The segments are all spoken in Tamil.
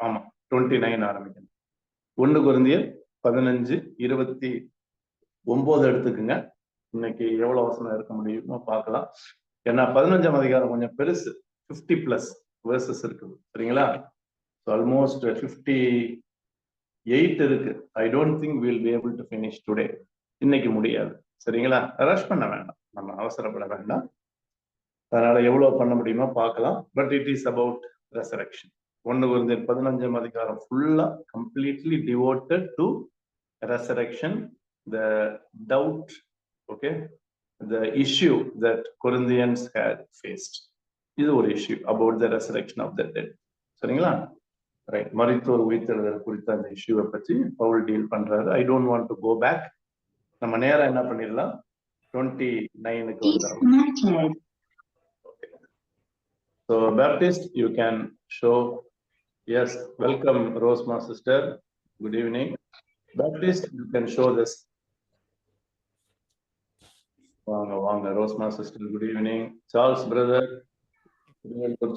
ஆமா 29 ஆரம்பிக்கணும். 1 கொரிந்தியர் 15:29 எடுத்துக்குங்க. இன்னைக்கு எவ்வளவு வசனம் இருக்க முடியுமோ பார்க்கலாம். ஏன்னா 15ஆம் அதிகாரம் கொஞ்சம் பெருசு, 50+ வேர்சஸ் இருக்குது, சரிங்களா? ஆல்மோஸ்ட் 58 இருக்கு. I don't think will be able to finish today. இன்னைக்கு முடியாது, சரிங்களா? ரஷ் பண்ண வேண்டாம், நம்ம அவசரப்பட வேண்டாம். அதனால எவ்வளவு பண்ண முடியுமோ பார்க்கலாம். But it is about resurrection. 1 கொரிந்தியர் 15ஆம் அதிகாரம் ஃபுல்லா completely devoted to resurrection, the doubt, okay, the issue that Corinthians had faced. இது ஒரு issue about the resurrection of the dead, சரிங்களா? ரைட், மரித்தோர் உயிர்த்தெழுதல் குறித்த அந்த இஷ்யூவை பற்றி பவுல் டீல் பண்றாரு. I don't want to go back. நம்ம நேரா என்ன பண்ணிடலாம், 29க்கு வந்துடலாம். Okay. So Baptist, you can show. Yes, welcome Rosma sister, good evening. Baptist, you can show this. Vanga, Rosma sister, good evening. Charles brother,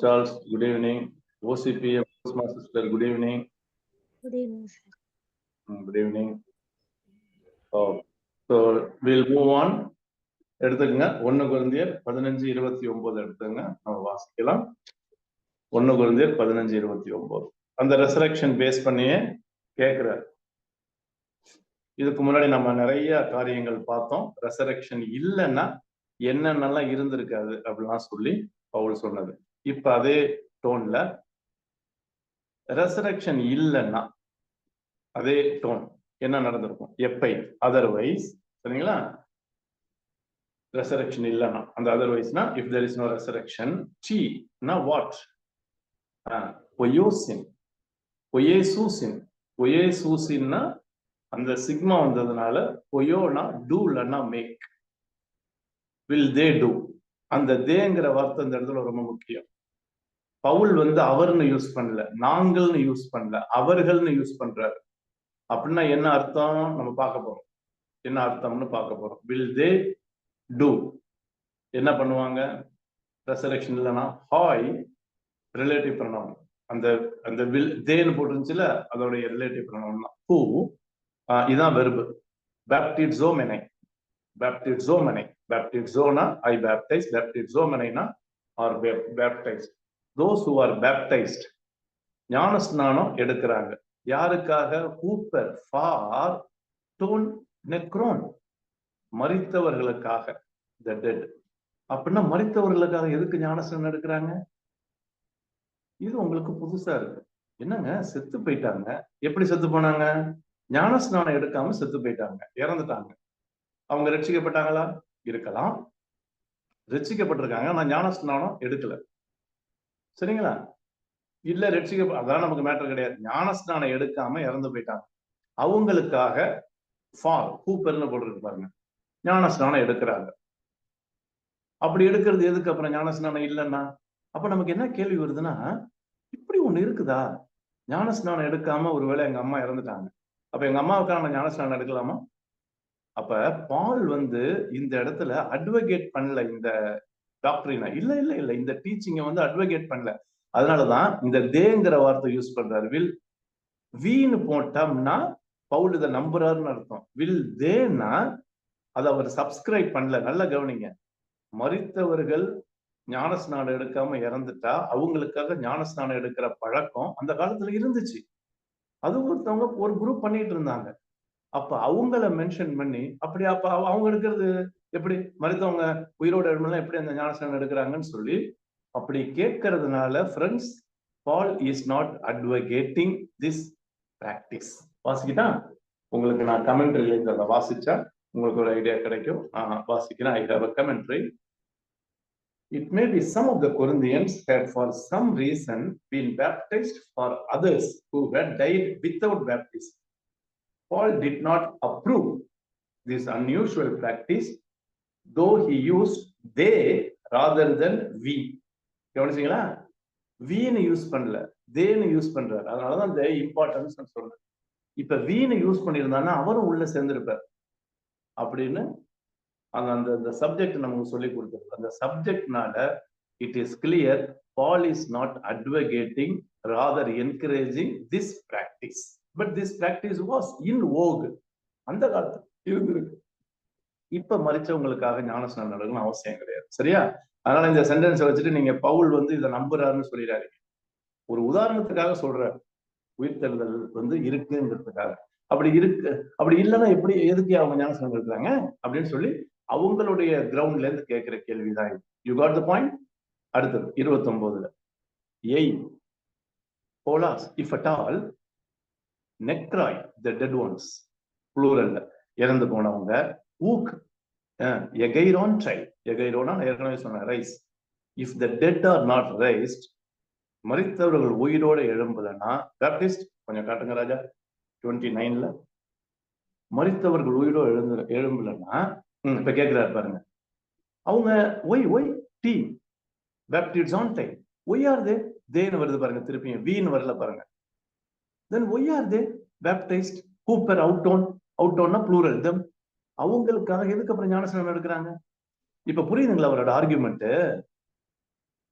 Charles, good evening. OCPM, Rosma sister, good evening. Good evening, sir. Good evening. Oh, so we'll move on. எடுத்துக்கங்க 1 கொரிந்தியர் 15:29 எடுத்துங்க, நம்ம வாசிக்கலாம். 1 கொரிந்தியர் 15:29 அந்த ரெசரக்ஷன் பேஸ் பண்ணியே கேட்கிறார். இதுக்கு முன்னாடி நம்ம நிறைய காரியங்கள் பார்த்தோம். ரெசரக்ஷன் இல்லைன்னா என்னென்னலாம் இருந்திருக்காது அப்படிலாம் சொல்லி பவுல் சொன்னது. இப்ப அதே டோன்ல ரெசரக்ஷன் இல்லைன்னா அதே டோன் என்ன நடந்திருக்கும், எப்பை, அதர்வைஸ், சரிங்களா? ரெசரக்ஷன் இல்லைன்னா அந்த அதர்வைஸ்னா, if there is no resurrection, னா வாட்? பொயோசின், பொயேசூசின். பொயேசூசின்னா அந்த சிக்மா வந்ததுனால பொயோனா டூலன்னா மேக், வில் தே டூ. அந்த தேங்கிற வார்த்தை இந்த இடத்துல ரொம்ப முக்கியம். பவுல் அவர்னு யூஸ் பண்ணல, நாங்கள்னு யூஸ் பண்ணல, அவர்கள்னு யூஸ் பண்றாரு. அப்படின்னா என்ன அர்த்தம் நம்ம பார்க்க போறோம். என்ன அர்த்தம்னு பார்க்க போறோம். வில் தே டூ, என்ன பண்ணுவாங்க? ரெசரக்ஷன் இல்லைன்னா ஹாய் ரிலேட்டிவ் ப்ரொனவுன், அந்த அந்த வில் தேன்னு போட்டுருந்துச்சுல, அதோடைய ரிலேட்டிவ் ப்ரொனவுன் தான் ஹூ. இதான் வெர்பு. பேப்டிட்ஸோமெனை, பேப்டிட்ஸோமெனை, பேப்டிட்ஸோனா ஐ பேப்டைஸ், பேப்டிட்ஸோமெனைனா are baptized. Those who are baptized, ஞான ஸ்நானம் எடுக்கிறாங்க. யாருக்காக? ஹூப்பர் ஃபார் டோன் நெக்ரோன், மரித்தவர்களுக்காக, த டெட். அப்படின்னா மரித்தவர்களுக்காக எதுக்கு ஞான ஸ்நானம் எடுக்கிறாங்க? இது உங்களுக்கு புதுசா இருக்கு. என்னங்க, செத்து போயிட்டாங்க, எப்படி செத்து போனாங்க? ஞான ஸ்நானம் எடுக்காம செத்து போயிட்டாங்க, இறந்துட்டாங்க. அவங்க ரட்சிக்கப்பட்டாங்களா? இருக்கலாம், ரட்சிக்கப்பட்டிருக்காங்க, ஆனா ஞான ஸ்நானம் எடுக்கல, சரிங்களா? இல்ல அதெல்லாம் நமக்கு மேட்டர் கிடையாது. ஞான ஸ்நானம் எடுக்காம இறந்து போயிட்டாங்க. அவங்களுக்காக ஃபார் கூப்பர்னு போட்டுருக்கு பாருங்க, ஞான ஸ்நானம் எடுக்கிறாங்க. அப்படி எடுக்கிறது எதுக்கு? அப்புறம் ஞான ஸ்நானம் இல்லைன்னா அப்ப நமக்கு என்ன கேள்வி வருதுன்னா, இப்படி ஒண்ணு இருக்குதா? ஞான ஸ்நானம் எடுக்காம ஒருவேளை எங்க அம்மா இறந்துட்டாங்க, அப்ப எங்க அம்மாவுக்கான ஞான ஸ்நானம் எடுக்கலாமா? அப்ப பால் இந்த இடத்துல அட்வொகேட் பண்ணல இந்த டாக்டரினா, இல்ல இல்ல இல்ல, இந்த டீச்சிங்க அட்வொகேட் பண்ணல. அதனாலதான் இந்த தேங்கிற வார்த்தை யூஸ் பண்றாரு. வில் வீன்னு போட்டோம்னா பவுல் இதை நம்புறாருன்னு அர்த்தம். வில் தேன்னா அதை அவர் சப்ஸ்கிரைப் பண்ணல. நல்ல கவனிங்க, மரித்தவர்கள் ஞானஸ்நானம் எடுக்காம இறந்துட்டா அவங்களுக்காக ஞானஸ்நானம் எடுக்கிற பழக்கம் அந்த காலத்துல இருந்துச்சு. அது ஒருத்தவங்க ஒரு குரூப் பண்ணிட்டு இருந்தாங்க. அப்ப அவங்கள மென்ஷன் பண்ணி, அப்படி அப்ப அவங்க எடுக்கிறது எப்படி? மருத்துவங்க உயிரோட இடமெல்லாம் எப்படி அந்த ஞானஸ்நானம் எடுக்கிறாங்கன்னு சொல்லி அப்படி கேட்கறதுனால, friends, Paul is not advocating this practice. வாசிக்கிட்டா உங்களுக்கு நான் கமெண்ட்ரியில அதை வாசிச்சா உங்களுக்கு ஒரு ஐடியா கிடைக்கும். வாசிக்கிறேன். I have a commentary. It may be some of the Corinthians had for some reason been baptized for others who had died without baptism. Paul did not approve this unusual practice, though he used they rather than we. கவனிச்சீங்களா? வீன்னு யூஸ் பண்ணல, தேன்னு யூஸ் பண்றாரு. அதனாலதான் the importance நான் சொல்றேன். இப்ப வீன்னு யூஸ் பண்ணியிருந்தான்னா அவரும் உள்ள சேர்ந்திருப்பார் அப்படின்னு அந்த சப்ஜெக்ட் நமக்கு சொல்லி கொடுத்தது. அந்த சப்ஜெக்ட்னால it is clear, Paul is not advocating rather encouraging this practice. But this practice was in vogue. அந்த காலத்துல இருந்திருக்கு. இப்ப மரிச்சவங்களுக்காக ஞானஸ்நானம் நடக்கணும்னு அவசியம் கிடையாது. சரியா? அதனால இந்த சென்டென்ஸை வச்சுட்டு நீங்க பவுல் வந்து இதை நம்புறாருன்னு சொல்லிடாரு. ஒரு உதாரணத்துக்காக சொல்றாரு, உயிர்த்தெழுதல் வந்து இருக்குங்கிறதுக்காக. அப்படி இல்லைன்னா எப்படி எதுக்கு அவங்க ஞானஸ்நானம் எடுக்கிறாங்க அப்படின்னு சொல்லி அவங்களுடைய கிரவுண்ட்ல இருந்து கேட்கிற கேள்விதான். You got the point. அடுத்தது 29ல போலாஸ் இஃப் அட் ஆல் நெக்ராய் த டெட் ஒன்ஸ் ப்ளூரல்ல இறந்து போனவங்க, ஊக் எகைரோன் ட்ரை எகைரோனா ஏற்கனவே சொன்ன rise. If the dead are not raised, மரித்தவர்கள் உயிரோட எழும்பலன்னா, பேப்டிஸ்ட் கொஞ்சம் காட்டுங்க ராஜா 29ல மரித்தவர்கள் உயிரோட எழும்பலன்னா இப்ப கேட்கிறாரு பாருங்க, அவங்க why the baptized on time why are they தேன்னு வருது பாருங்க, திருப்பியும் வீன்னு வரல பாருங்க. then why are they baptized who per outona plural them? அவங்களுக்காக எதுக்கு அப்புறம் ஞானஸ்நானம் எடுக்கிறாங்க? இப்ப புரியுதுங்களா அவரோட ஆர்குமெண்ட்?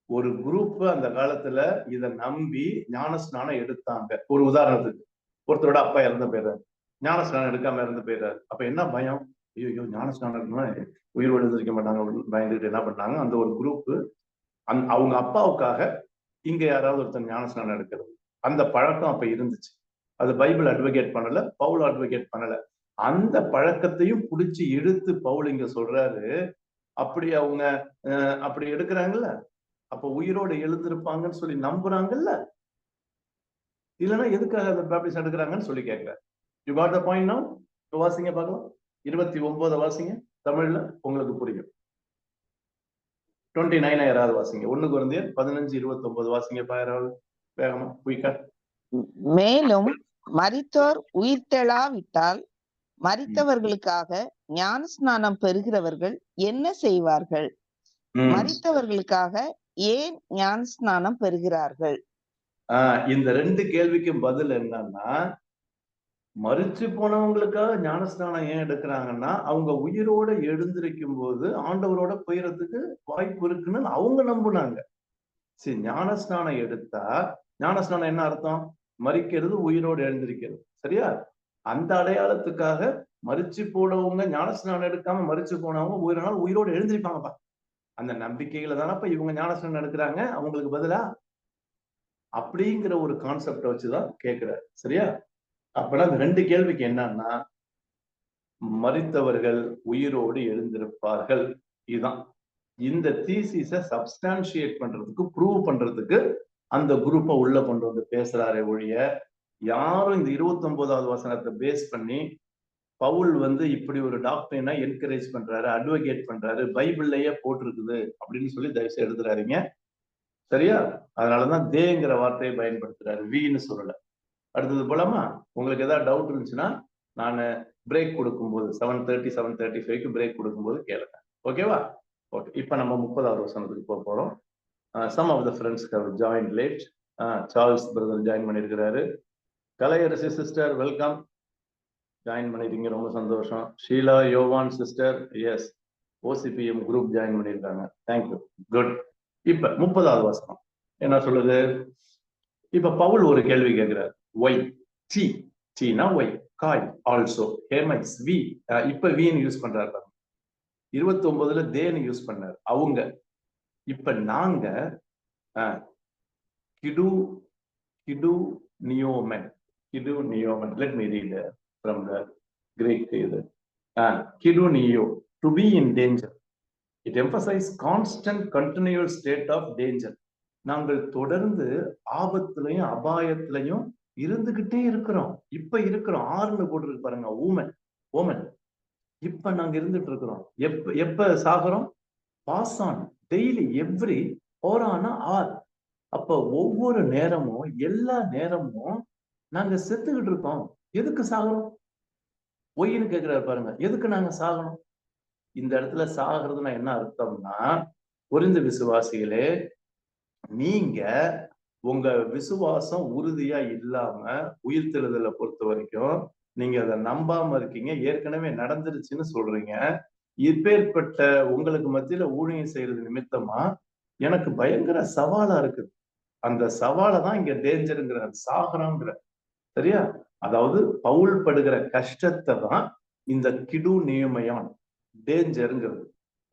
ஒரு குரூப் அந்த காலத்துல இத நம்பி ஞானஸ்நானம் எடுத்தாங்க. ஒரு உதாரணத்துக்கு, ஒருத்தரோட அப்பா இறந்து போயிடுறாரு, ஞானஸ்நானம் எடுக்காம இறந்து போயிடுறாரு. அப்ப என்ன பயம், ஐயோ ஞானஸ்நானம் எடுக்கணும்னா உயிரோடு எழுந்திருக்க மாட்டாங்க அப்படின்னு பயந்துட்டு என்ன பண்ணாங்க, அந்த ஒரு குரூப் அவங்க அப்பாவுக்காக இங்க யாராவது ஒருத்தர் ஞானஸ்நானம் எடுக்கிறது, அந்த பழக்கம் அப்ப இருந்துச்சு. அது பைபிள் அட்வொகேட் பண்ணல, பவுல் அட்வொகேட் பண்ணல. அந்த பழக்கத்தையும் புடிச்சு எடுத்து பவுல் இங்க சொல்றாரு, அப்படி அவங்க அப்படி எடுக்கிறாங்கல்ல, அப்ப உயிரோடு எழுந்திருப்பாங்கன்னு சொல்லி நம்புறாங்கல்ல, இல்லைன்னா எதுக்காக அந்த பேப்டிஸ்ட் எடுக்கிறாங்கன்னு சொல்லி கேட்கிறார். You got the point now? வாசிங்க பார்க்கலாம், 29 வாசிங்க, தமிழ்ல உங்களுக்கு புரியும். 29 யாராவது வாசிங்க, 1 கொரிந்தியர் 15:29 வாசிங்க யாராவது வேகமா குயிக்கா. மேலும் மரித்தோர் உயிர்த்தெழாவிட்டால் மரித்தவர்களுக்காக ஞானஸ்நானம் பெறுகிறவர்கள் என்ன செய்வார்கள்? மரித்தவர்களுக்காக ஏன் ஞானஸ்நானம் பெறுகிறார்கள்? இந்த 2 கேள்விக்கும் பதில் என்னன்னா, மரிச்சு போனவங்களுக்காக ஞானஸ்நானம் ஏன் எடுக்கிறாங்கன்னா, அவங்க உயிரோட எழுந்திருக்கும் போது ஆண்டவரோட போயிறதுக்கு வாய்ப்பு இருக்குன்னு அவங்க நம்புனாங்க. சரி, ஞானஸ்நானம் எடுத்தா, ஞானஸ்நானம் என்ன அர்த்தம்? மரிக்கிறது, உயிரோடு எழுந்திருக்கிறது. சரியா? அந்த அடையாளத்துக்காக மரிச்சு போனவங்க ஞானஸ்நானம் எடுக்காம மரிச்சு போனவங்க உயிரோடு எழுந்திருப்பாங்கப்பா. அந்த நம்பிக்கையில தானப்ப இவங்க ஞானஸ்நானம் எடுக்கிறாங்க அவங்களுக்கு பதிலா, அப்படிங்கிற ஒரு கான்செப்டை வச்சுதான் கேட்கிறார். சரியா? அப்பனா அந்த 2 கேள்விக்கு என்னன்னா, மரித்தவர்கள் உயிரோடு எழுந்திருப்பார்கள். இதுதான் இந்த தீசிஸை சப்ஸ்டான்ஷியேட் பண்றதுக்கு, ப்ரூவ் பண்றதுக்கு அந்த குரூப்பை உள்ள கொண்டு வந்து பேசுறாரே ஒழிய, யாரும் இந்த 29வது வசனத்தை பேஸ் பண்ணி பவுல் வந்து இப்படி ஒரு டாக்டரினை என்கரேஜ் பண்றாரு, அட்வொகேட் பண்றாரு, பைபிள்லயே போட்டிருக்குது அப்படின்னு சொல்லி தயவுசெய்து எடுத்துறாருங்க. சரியா? அதனாலதான் தேங்கிற வார்த்தையை பயன்படுத்துறாரு, வீன்னு சொல்லல. அடுத்தது போலாமா? உங்களுக்கு ஏதாவது டவுட் இருந்துச்சுன்னா நான் பிரேக் கொடுக்கும்போது 7:30 7:35க்கு பிரேக் கொடுக்கும்போது கேளுங்க. ஓகேவா? ஓகே, இப்ப நம்ம 30வது வசனத்துக்கு போக போறோம். Some of the friends have joined late. Charles brother join பண்ணியிருக்கிறாரு. கலையரசி சிஸ்டர் வெல்கம், ஜாயின் பண்ணிருக்கீங்க, ரொம்ப சந்தோஷம். ஷீலா யோவான் சிஸ்டர், எஸ், ஓசிபிஎம் குரூப் ஜாயின் பண்ணியிருக்காங்க, தேங்க்யூ, குட். இப்ப 30வது வசனம் என்ன சொல்லுது? இப்ப பவுல் ஒரு கேள்வி கேட்கிறார். ஒய் டி, டீனா ஒய், காய் ஆல்சோ, ஹேமைஸ் வி, இப்ப வீன்னு யூஸ் பண்றாரு. 29ல தேன்னு யூஸ் பண்ணார் அவங்க. இப்ப நாங்க கிடு கிடு நியோமன், கிடு நியோமன். Let me read from the Greek. இது கிடு நியோ, to be in danger. It emphasize constant continuous state of danger. நாங்கள் தொடர்ந்து ஆபத்திலையும் அபாயத்திலையும் இருந்துகிட்டே இருக்கிறோம். இப்ப இருக்கிறோம், ஆறுன்னு போட்டுருக்கு பாருங்க, ஊமன் ஓமன். இப்ப நாங்க இருந்துட்டு இருக்கிறோம். எப்ப சாகிறோம்? பாஸ் ஆன் டெய்லி எவ்ரி ஓரான ஆர். அப்ப ஒவ்வொரு நேரமும், எல்லா நேரமும் நாங்க செத்துக்கிட்டு இருக்கோம். எதுக்கு சாகிறோம்? ஒய்ன்னு கேட்கிறாரு பாருங்க, எதுக்கு நாங்க சாகணும்? இந்த இடத்துல சாகிறதுனா என்ன அர்த்தம்னா, புரிந்த விசுவாசிகளே, நீங்க உங்க விசுவாசம் உறுதியா இல்லாம உயிர்த்தெழுதலை பொறுத்த வரைக்கும் நீங்க அதை நம்பாம இருக்கீங்க, ஏற்கனவே நடந்துருச்சுன்னு சொல்றீங்க. இப்பேற்பட்ட உங்களுக்கு மத்தியில ஊழியம் செய்யறது நிமித்தமா எனக்கு பயங்கர சவாலா இருக்குது. அந்த சவாலை தான் இங்க டேஞ்சருங்கிற, சாகரம்ங்கிற. சரியா? அதாவது பவுல் படுகிற கஷ்டத்தை தான் இந்த கிடு நியமயான் டேஞ்சருங்கிறது.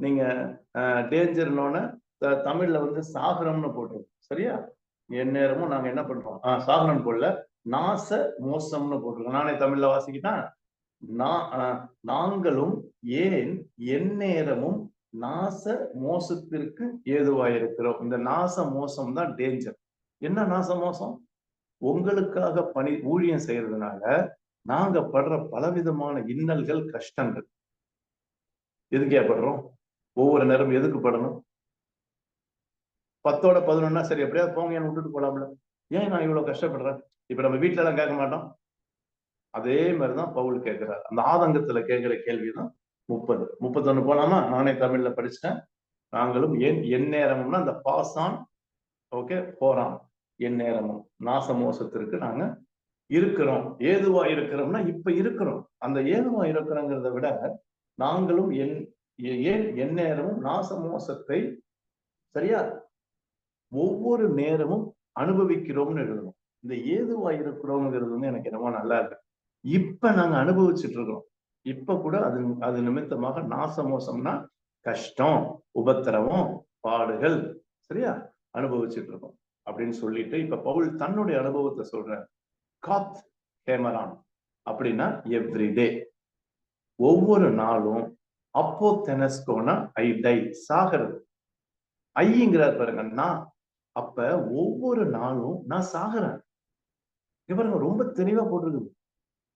நீங்க டேஞ்சர்னோட தமிழ்ல வந்து சாகரம்னு போட்டுருவோம். சரியா? எந்நேரமும் நாங்க என்ன பண்றோம், சாகரம் போடல, நாச மோசம்னு போட்டிருக்கோம். நானே தமிழ்ல வாசிக்கிட்டேன். நாங்களும் ஏன் எந்நேரமும் நாச மோசத்திற்கு ஏதுவாயிருக்கிறோம். இந்த நாச மோசம் தான் டேஞ்சர். என்ன நாச மோசம்? உங்களுக்காக ஊழியம் செய்யறதுனால நாங்க படுற பலவிதமான இன்னல்கள், கஷ்டங்கள். எதுக்கு ஏற்படுறோம்? ஒவ்வொரு நேரம் எதுக்கு படணும்? 10ஓட 11 சரி எப்படியாவது போங்க விட்டுட்டு போலாம்ல. ஏன் நான் இவ்வளவு கஷ்டப்படுறேன்? இப்ப நம்ம வீட்டுல எல்லாம் கேட்க மாட்டோம். அதே மாதிரிதான் பவுல் கேட்கிறார். அந்த ஆதங்கத்துல கேட்கிற கேள்விதான் 30. 31 போலாமா? நானே தமிழ்ல படிச்சுட்டேன். நாங்களும் ஏன் எந்நேரமும்னா அந்த பாசான், ஓகே, போறான். எந்நேரமும் நாச மோசத்திற்கு நாங்க இருக்கிறோம். ஏதுவா இருக்கிறோம்னா இப்ப இருக்கிறோம். அந்த ஏதுவா இருக்கிறோங்கிறத விட நாங்களும் ஏன் எந்நேரமும் நாச மோசத்தை, சரியா, ஒவ்வொரு நேரமும் அனுபவிக்கிறோம்னு எழுதணும். இந்த ஏதுவா இருக்கிறோம்ங்கிறது வந்து எனக்கு என்னமோ நல்லா இருக்கு. இப்ப நாங்க அனுபவிச்சுட்டு இருக்கிறோம். இப்ப கூட அது நிமித்தமாக நாச மோசம்னா கஷ்டம், உபத்திரவம், பாடுகள், சரியா, அனுபவிச்சுட்டு இருக்கோம் அப்படின்னு சொல்லிட்டு இப்ப பவுல் தன்னுடைய அனுபவத்தை சொல்ற. காத் ஹேமரான் அப்படின்னா எவ்ரிடே, ஒவ்வொரு நாளும். அப்போ தெனஸ்கோனா ஐ டை, சாகிறது. ஐங்கிறார் பாருங்க, நான். அப்ப ஒவ்வொரு நாளும் நான் சாகிறேன். பாருங்க ரொம்ப தெளிவா போட்டிருக்குது.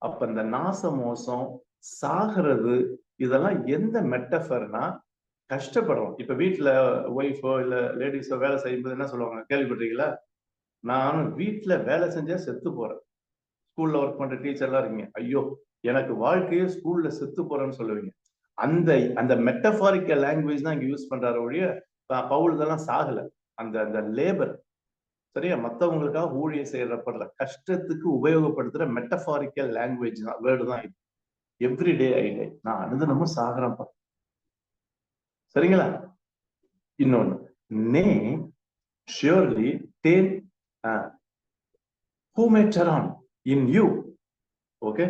அப்ப இந்த நாச மோசம், சாகிறது, இதெல்லாம் எந்த மெட்டபர்னா கஷ்டப்படுறோம். இப்ப வீட்டுல ஒய்ஃபோ இல்ல லேடிஸோ வேலை செய்யும்போது என்ன சொல்லுவாங்க, கேள்விப்பட்டிருக்கீங்களா? நான் வீட்டுல வேலை செஞ்சா செத்து போறேன். ஸ்கூல்ல ஒர்க் பண்ற டீச்சர் எல்லாம் இருக்கீங்க, ஐயோ எனக்கு வாழ்க்கையே ஸ்கூல்ல செத்து போறேன்னு சொல்லுவீங்க. அந்த அந்த மெட்டபாரிக்கல் லாங்குவேஜ் தான் இங்க யூஸ் பண்றாரு ஒழிய பவுல் இதெல்லாம் சாகல. அந்த அந்த லேபர், சரியா, மத்தவங்களுக்காக ஊழியம் செய்யப்படுற கஷ்டத்துக்கு உபயோகப்படுத்துற மெட்டபாரிக்கல் லாங்குவேஜ் தான், வேர்டு தான் இது. எவ்ரிடே ஐ டை, நான் அனுதினமும் சாகிறேன். சரிங்களா? இன்னொன்னு, நே surely ten who may turn in you, okay,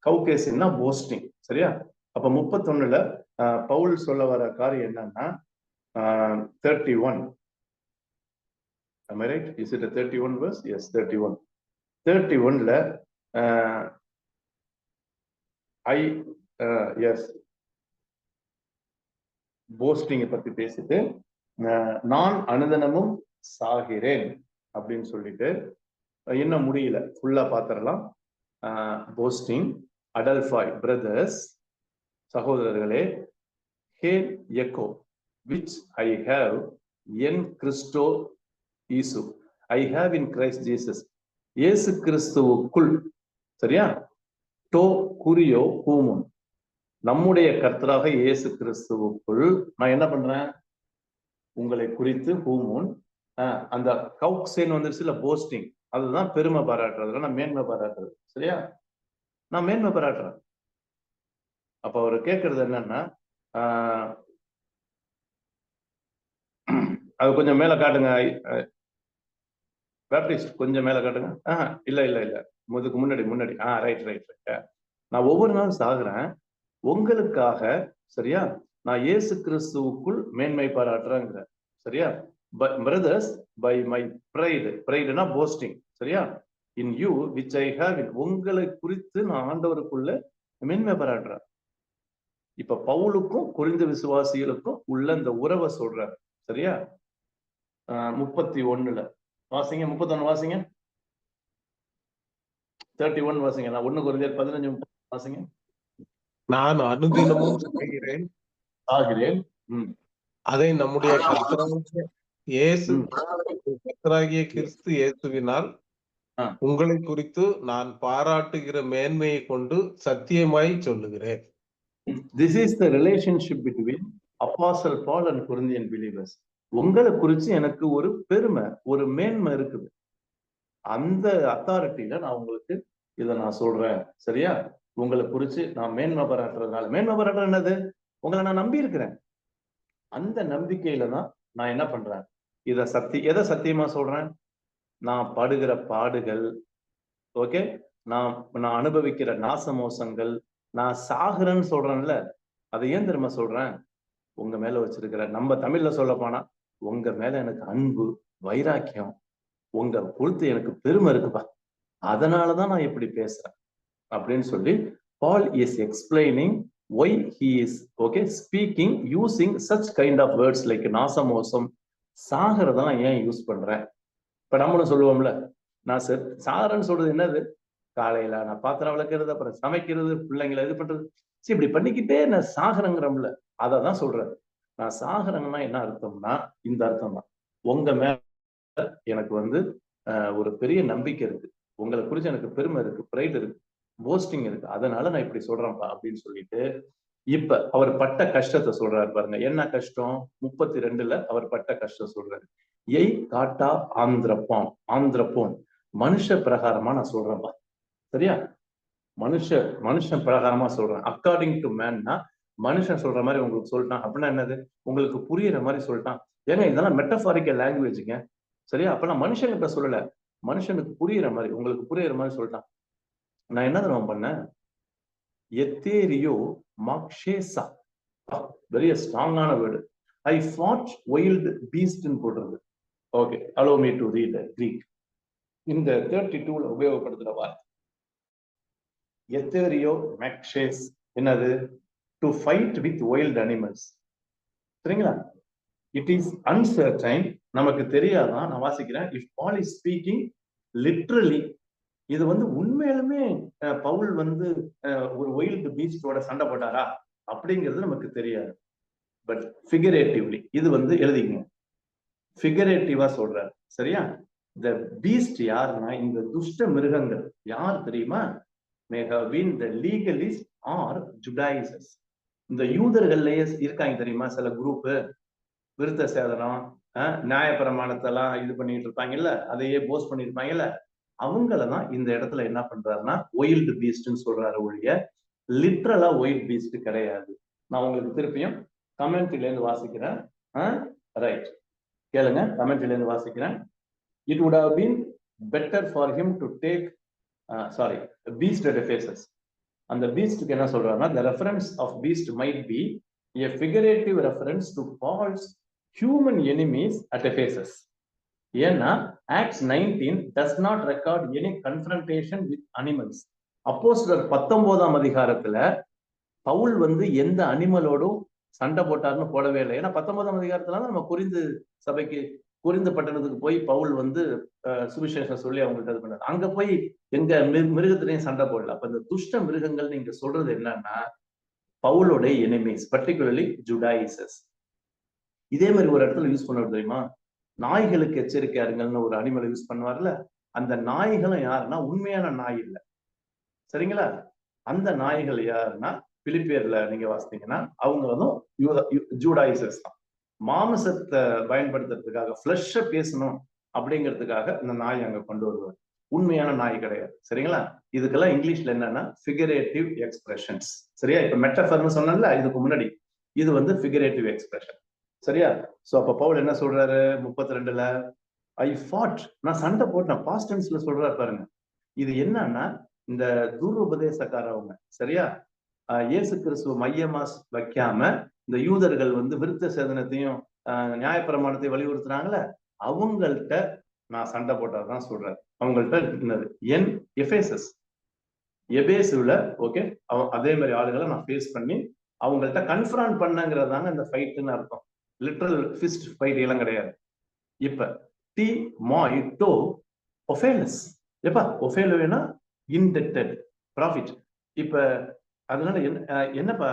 கௌகேசின்னா போஸ்டிங். சரியா? அப்ப 31ல பவுல் சொல்ல வர காரியம் என்னன்னா 31. am I right? Is it a 31 verse? Yes, 31. 31ல yes, போஸ்டிங்கை பத்தி பேசிட்டு நான் அனுதினமும் சாகிறேன் அப்படின்னு சொல்லிட்டு இன்னும் முடியல, ஃபுல்லா பாத்திரலாம். போஸ்டிங், அடல்ஃபாய், பிரதர்ஸ், சகோதரர்களே, ஹே எக்கோ விச் ஐ ஹேவ் என் கிறிஸ்டோ ஈசு, I have in Christ Jesus, Yesu கிறிஸ்துவுக்குள். சரியா? டோ குறியோ பூமுன், நம்முடைய கர்த்தராக இயேசு கிறிஸ்துவுக்குள் நான் என்ன பண்றேன், உங்களை குறித்து பூமுன். அந்த கௌக்சேன் வந்துருச்சுல, போஸ்டிங், அதுதான் பெருமை பாராட்டுறது, நான் மேன்மை பாராட்டுறது. சரியா? நான் மேன்மை பாராட்டுறேன். அப்ப அவர் கேட்கறது என்னன்னா, அது கொஞ்சம் மேல காட்டுங்க பேப்டிஸ்ட், கொஞ்சம் மேல காட்டுங்க. இல்ல இல்ல இல்ல, இதுக்கு முன்னாடி. Right right right. நான் ஒவ்வொரு நாளும் சாகுறேன் உங்களுக்காக. சரியா? நான் இயேசு கிறிஸ்துவுக்குள் மேன்மை பாராட்டுறேங்கிற. சரியா? பிரதர்ஸ் பை மை பிரைடுனா போஸ்டிங். சரியா? In you which I have in, உங்களை குறித்து நான் ஆண்டவருக்குள்ள மேன்மை பாராட்டுறேன். இப்ப பவுலுக்கும் கொரிந்து விசுவாசிகளுக்கும் உள்ள இந்த உறவை சொல்றாரு. சரியா? 31ல வாசிங்க, 31 வாசிங்க, 31 வாசிங்க. நான் 1 கொரிந்தியர் 15 வாசிங்க. நான் அனுதினமும் சாகிறேன், அதை நம்முடைய கர்த்தராகிய கிறிஸ்து இயேசுவினால் உங்களை குறித்து நான் பாராட்டுகிற மேன்மையை கொண்டு சத்தியமாய் சொல்லுகிறேன். This is the relationship between Apostle Paul and Corinthian believers. உங்களை குறித்து எனக்கு ஒரு பெருமை, ஒரு மேன்மை இருக்குது. அந்த அத்தாரிட்டியில நான் உங்களுக்கு இதை நான் சொல்றேன். சரியா? உங்களை குறித்து நான் மேன்மை பாராட்டுறதுனால, மேன்மை பாராட்டுறது என்னது, உங்களை நான் நம்பி இருக்கிறேன். அந்த நம்பிக்கையில தான் நான் என்ன பண்றேன், எதை சத்தியமா சொல்றேன், நான் படுகிற பாடுகள், ஓகே, நான் அனுபவிக்கிற நாசமோசங்கள், நான் சாகுறேன்னு சொல்றேன்ல, அதை ஏன் தெரியுமா சொல்றேன், உங்க மேல வச்சிருக்கிற, நம்ம தமிழ்ல சொல்ல போனா, உங்க மேல எனக்கு அன்பு, வைராக்கியம், உங்க பொறுத்து எனக்கு பெருமை இருக்குப்பா, அதனாலதான் நான் இப்படி பேசுறேன் அப்படின்னு சொல்லி Paul is explaining why he is speaking using such kind of words like நாசமோசம், சாகிறதெல்லாம் ஏன் யூஸ் பண்றேன். இப்ப நம்மளும் சொல்லுவோம்ல, நான் சாகிறேன்னு சொல்றது என்னது, காலையில நான் பாத்திரம் விளக்குறது, அப்புறம் சமைக்கிறது, பிள்ளைங்களை இது பண்றது, சரி இப்படி பண்ணிக்கிட்டே நான் சாகிறேங்கிறோம்ல, அததான் சொல்றேன். நான் சாகிறேங்கன்னா என்ன அர்த்தம்னா இந்த அர்த்தம் தான், உங்க மேல எனக்கு ஒரு பெரிய நம்பிக்கை இருக்கு, உங்களை குறிச்சு எனக்கு பெருமை இருக்கு, பிரைட் இருக்கு, போஸ்டிங் இருக்கு, அதனால நான் இப்படி சொல்றேன்ப்பா அப்படின்னு சொல்லிட்டு, இப்ப அவர் பட்ட கஷ்டத்தை சொல்றாரு பாருங்க. என்ன கஷ்டம், 32ல அவர் பட்ட கஷ்டம் சொல்றாரு. எய் காட்டா ஆந்திரப்போன், மனுஷ பிரகாரமா நான் சொல்றேன்ப்பா, சரியா, மனுஷன் பிரகாரமா சொல்றேன். அக்கார்டிங் டு மேன்னா மனுஷன் சொல்ற மாதிரி உங்களுக்கு சொல்லிட்டான் அப்படின்னா என்னது, உங்களுக்கு புரியுற மாதிரி சொல்லிட்டான். ஏங்க இதெல்லாம் மெட்டபாரிக்கல் லாங்குவேஜுங்க, சரியா, அப்பெல்லாம் மனுஷங்கிட்ட சொல்லல, மனுஷனுக்கு புரியுற மாதிரி, உங்களுக்கு புரியுற மாதிரி சொல்லிட்டான். நான் என்ன தெரியுமா பண்ணேன், எத்தேரியோ மாக்ஷேசா, வெரி ஸ்ட்ராங்கான வேர்டு, ஐ ஃபாட் வைல்டு பீஸ்ட்னு போடுறது. Okay, allow me to read Greek. இந்த 32ல உபயோகப்படுத்துற வார்த்தை எத்தேரியோ மாக்ஷேஸ், என்னது, to fight with wild animals, சரிங்களா. இட் இஸ் அன்சர்டைன், நமக்கு தெரியாதான். நான் வாசிக்கிறேன். If Paul is speaking literally, இது உண்மையிலுமே பவுல் ஒரு வைல்டு பீஸ்டோட சண்டை போட்டாரா அப்படிங்கிறது நமக்கு தெரியாது. பட் ஃபிகரேட்டிவ்லி இது எழுதிக்கங்க, ஃபிகரேட்டிவா சொல்றாரு, சரியா. இந்த பீஸ்ட் யாருன்னா இந்த துஷ்ட மிருகங்கள் யார் தெரியுமா, may have been the legalists or Judaizers. இந்த யூதர்கள்லயே இருக்காங்க தெரியுமா சில குரூப், விருத்த சேதனம், நியாயப்பிரமாணத்தெல்லாம் இது பண்ணிட்டு இருப்பாங்கல்ல, அதையே போஸ்ட் பண்ணிருப்பாங்கல்ல, அவங்களதான் இந்த இடத்துல என்ன பண்றாருன்னா ஒயில்டு பீஸ்ட்னு சொல்றாரு ஒழிய லிட்ரலா ஒயில்ட் பீஸ்ட் கிடையாது. நான் உங்களுக்கு திருப்பியும் கமெண்ட்ல இருந்து வாசிக்கிறேன், ரைட், கேளுங்க, கமெண்ட்ல இருந்து வாசிக்கிறேன். It would have been better for him to take beast at Ephesus. அந்த பீஸ்டுக்கு என்ன சொல்றாருன்னா, the reference of beast might be a figurative reference to Paul's human enemies at Ephesus. ஏன்னா Acts 19 does not record any confrontation with animals. அப்போஸ்தலர் 19ஆம் அதிகாரத்துல பவுல் எந்த அனிமலோடும் சண்டை போட்டார்னு போடவே இல்லை. ஏன்னா 19ஆம் அதிகாரத்துல நம்ம குறிந்து பட்டணத்துக்கு போய் பவுல் சுவிசேஷம் சொல்லி அவங்கள்ட்ட இது பண்ணாரு. அங்க போய் எங்க மிருகத்திலையும் சண்டை போடல. அப்ப இந்த துஷ்ட மிருகங்கள் நீங்க சொல்றது என்னன்னா பவுலோட எனிமீஸ், பர்டிகுலர்லி ஜுடாயிசஸ். இதே மாதிரி ஒரு இடத்துல யூஸ் பண்ணுவார் தெரியுமா, நாய்களுக்கு எச்சரிக்கையா இருங்கள்னு ஒரு அனிமலை யூஸ் பண்ணுவார்ல, அந்த நாய்களும் யாருன்னா உண்மையான நாய் இல்லை, சரிங்களா. அந்த நாய்கள் யாருன்னா பிலிப்பியர்ல நீங்க வாசித்தீங்கன்னா அவங்க ஜூடாயிசஸ் தான். மாமிசத்தை பயன்படுத்துறதுக்காக, ஃபிளஷ பேசணும் அப்படிங்கிறதுக்காக இந்த நாய் அங்க கொண்டு வருவார். உண்மையான நாய் கிடையாது, சரிங்களா. இதுக்கெல்லாம் இங்கிலீஷ்ல என்னன்னா ஃபிகரேட்டிவ் எக்ஸ்பிரஷன்ஸ், சரியா. இப்ப மெட்டஃபர்னு சொன்னேன்ல இதுக்கு முன்னாடி, இது ஃபிகரேட்டிவ் எக்ஸ்பிரஷன், சரியா. சோ அப்ப பவுல் என்ன சொல்றாரு 32ல, ஐ ஃபாட், நான் சண்டை போட்டேன், பாஸ்ட் டென்ஸ்ல சொல்றாரு பாருங்க. இது என்னன்னா இந்த துருபதேசக்காரவங்க, சரியா, இயேசு கிறிஸ்துவ மையமா வைக்காம இந்த யூதர்கள் விருத்த சேதனத்தையும் நியாயப்பிரமாணத்தையும் வலியுறுத்துறாங்கல்ல, அவங்கள்ட்ட நான் சண்டை போட்டதான் சொல்றாரு. அவங்கள்ட்ட என்னது எபேசஸ், எபேசுல ஓகே, அதே மாதிரி ஆளுகளை நான் ஃபேஸ் பண்ணி அவங்கள்ட்ட கன்ஃபரண்ட் பண்ணங்கிறதாங்க இந்த ஃபைட்டுன்னு அர்த்தம். லிட்டரல் ஃபிஸ்ட் ஃபைட் எல்லாம் கிடையாது. இப்ப டி மாய்டோ ஒஃபேலஸ், எப்பா ஒஃபேலுவேனா இன்டெக்டட் ப்ராஃபிட். இப்ப அதனால என்னப்பா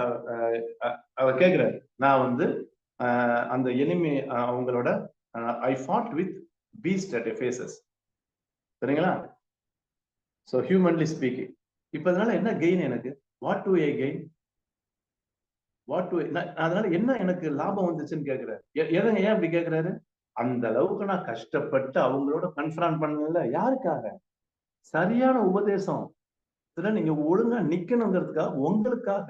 அவர் கேட்கிறாரு, நான் அந்த எனிமி அவங்களோட I fought with beasts at Ephesus, சரிங்களா. So humanly speaking. இப்ப அதனால என்ன கெயின் எனக்கு, வாட் டு ஐ கெயின், அதனால என்ன எனக்கு லாபம் வந்துச்சுன்னு கேட்கிறாரு. ஏன் அப்படி கேட்கிறாரு, அந்த அளவுக்கு நான் கஷ்டப்பட்டு அவங்களோட கன்ஃபரண்ட் பண்ணல, யாருக்காக, சரியான உபதேசம், நீங்க ஒழுங்கா நிக்கணுங்கிறதுக்காக, உங்களுக்காக.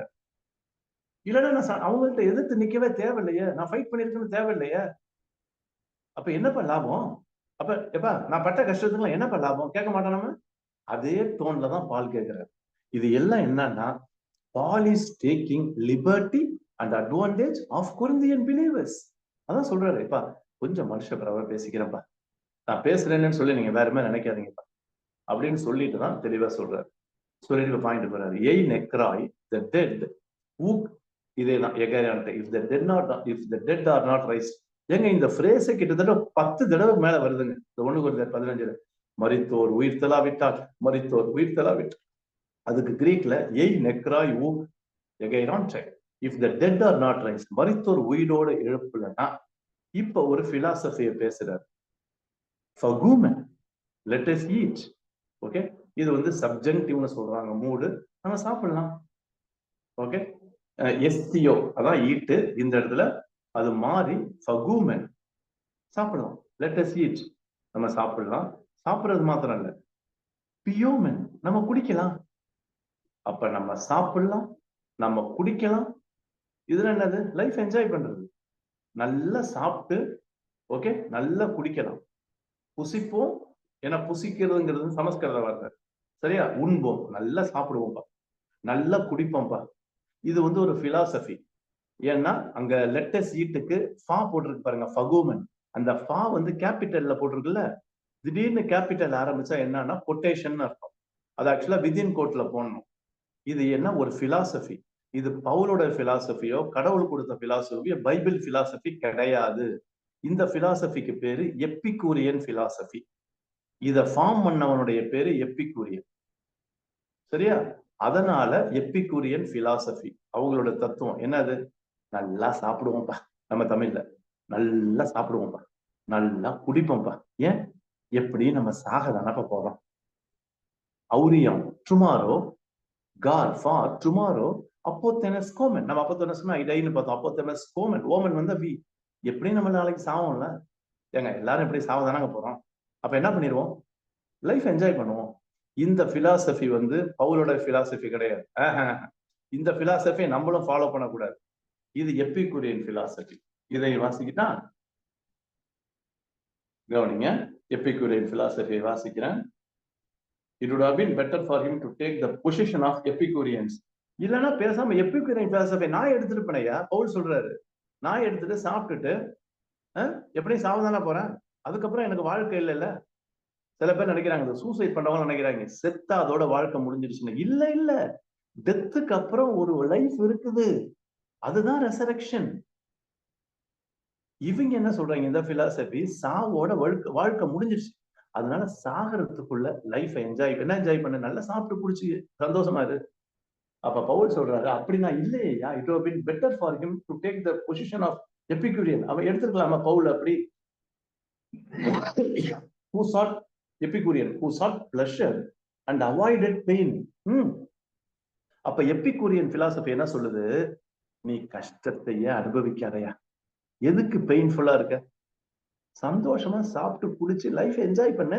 இல்லைன்னா நான் அவங்கள்ட்ட எதிர்த்து நிக்கவே தேவையில்லையே, நான் ஃபைட் பண்ணிருக்கேன்னு தேவையில்லையே. அப்ப என்னப்பா லாபம்? அப்ப எப்பா நான் பட்ட கஷ்டத்துக்குலாம் என்னப்பா லாபம் கேட்க மாட்டோம் நம்ம. அதே டோன்ல தான் பால் கேட்கிறார். இது எல்லாம் என்னன்னா Paul is taking liberty and advantage of Corinthian believers. அதான் சொல்றாரு, இப்ப கொஞ்சம் மனுஷ பிரவ பேசிக்கிறேன்ப்பா, நான் பேசுறேன்னு சொல்லி நீங்க வேற மாதிரி நினைக்காதீங்கப்பா அப்படின்னு சொல்லிட்டு தான் தெளிவா சொல்றாரு. சொல்லிட்டு பாயிண்ட் போறாரு. ஏய் நெக்ராய் the dead who இதேதான் எகேரியான்ட்ட if the dead are not raised. ஏங்க இந்த ஃப்ரேஸே கிட்டத்தட்ட 10 தடவை மேல வருதுங்க. இந்த 1 Corinthians 15 மரித்தோர் உயிர்த்தெழா விட்டால், மரித்தோர் உயிர்த்தெழா விட்டால். அதுக்கு கிரீக்ல ஏய் நெக்ராய் ஊ எகைரான்டை if the dead are not raised, மரித்தோர் உயிரோட எழுப்பலன்னா இப்ப ஒரு பிலாசபியை பேசுறாரு. ஃபகுமன் let us eat. ஓகே, இது வந்து சப்ஜெக்டிவ்னு சொல்றாங்க, மூடு, நம்ம சாப்பிடலாம். ஓகே, எஸ்தியோ அதான் ஈட்டு, இந்த இடத்துல அது மாறி ஃபகுமன் சாப்பிடலாம். let us eat, நம்ம சாப்பிடலாம். சாப்பிடுறது மாத்திரம் இல்ல, பியோமன் நம்ம குடிக்கலாம். அப்ப நம்ம சாப்பிடலாம், நம்ம குடிக்கலாம். இதுல என்னது? லைஃப் என்ஜாய் பண்றது. நல்லா சாப்பிட்டு ஓகே நல்லா குடிக்கலாம். புசிப்போம், ஏன்னா புசிக்கிறதுங்கிறது சமஸ்கிருத வார்த்தை சரியா. உண்போம், நல்லா சாப்பிடுவோம்ப்பா, நல்லா குடிப்போம்ப்பா. இது வந்து ஒரு பிலாசபி. ஏன்னா அங்க லெட்டஸ் ஈட்டுக்கு ஃபா போட்டிருக்கு பாருங்க, ஃபகுமன். அந்த ஃபா வந்து கேபிட்டல்ல போட்டிருக்குல்ல. திடீர்னு கேபிட்டல் ஆரம்பிச்சா என்னன்னா கொட்டேஷன் அர்த்தம். அது ஆக்சுவலா விதின் கோட்ல போடணும். இது என்ன ஒரு பிலாசபி. இது பவுலோட பிலாசபியோ கடவுள் கொடுத்த பிலாசபியோ பைபிள் பிலாசபி கிடையாது. இந்த பிலாசபிக்கு பேரு எப்பிகூரியன் பிலாசபி. இத ஃபார்ம் பண்ணவனுடைய பேரு எப்பிகூரியன் சரியா. அதனால எப்பிகூரியன் பிலாசபி அவங்களோட தத்துவம் என்னது? நல்லா சாப்பிடுவோம்ப்பா, நம்ம தமிழ்ல நல்லா சாப்பிடுவோம்ப்பா, நல்லா குடிப்போம்ப்பா. ஏன்? எப்படி நம்ம சாக தானப்ப போறோம். அவுரியம் டுமாரோ, God for tomorrow, அப்போத்தெனஸ் கோமன். நம்ம அப்போத்தெனஸ்னா ஐடைன்னு பார்த்தோம். அப்போத்தெனஸ் கோமன், ஓமன் வந்து வி. எப்படி நம்ம நாளைக்கு சாவோம்ல ஏங்க, எல்லாரும் எப்படி சாவ தானங்க போறோம். அப்ப என்ன பண்ணிடுவோம்? லைஃப் என்ஜாய் பண்ணுவோம். இந்த பிலாசபி வந்து பவுலோட பிலாசபி கிடையாது. இந்த பிலாசபியை நம்மளும் ஃபாலோ பண்ணக்கூடாது. இது எப்பிகூரியன் பிலாசபி. இதை வாசிக்கிட்டா கவனிங்க, எப்பிகூரியன் பிலாசபியை வாசிக்கிறேன். It would have been better for him to take the position of Epicureans. இல்லைன்னா பேசாம எப்பிகூரியன் பிலாசபி நான் எடுத்துட்டு போனையா. பவுல் சொல்றாரு, நான் எடுத்துட்டு சாப்பிட்டுட்டு எப்படியும் சாவதானா போறேன், அதுக்கப்புறம் எனக்கு வாழ்க்கை இல்லைல்ல. சில பேர் நினைக்கிறாங்க, சூசைட் பண்றவங்க நினைக்கிறாங்க செத்தா அதோட வாழ்க்கை முடிஞ்சிருச்சுன்னு. இல்ல இல்ல, டெத்துக்கு அப்புறம் ஒரு லைஃப் இருக்குது, அதுதான் ரெசரக்ஷன். இவங்க என்ன சொல்றாங்க, இந்த பிலாசபி சாவோட வாழ்க்கை முடிஞ்சிருச்சு, அதனால சாகிறதுக்குள்ள லைஃப் என்ஜாய் பண்ண, நல்லா சாப்பிட்டு குடிச்சு சந்தோஷமா இரு. அப்ப பவுல் சொல்றாரு, அப்படின்னா இல்லையா, it would have been better for him to take the position of Epicurean. அவன் எடுத்துக்கலாமா பவுல் அப்படி? who sought Epicurean, who sought pleasure and avoided pain. அப்ப எப்பிகூரியன் பிலாசபி என்ன சொல்லுது? நீ கஷ்டத்தையே அனுபவிக்காதையா, எதுக்கு பெயின்ஃபுல்லா இருக்க, சந்தோஷமா சாப்பிட்டு குடிச்சு லைஃப் என்ஜாய் பண்ணு.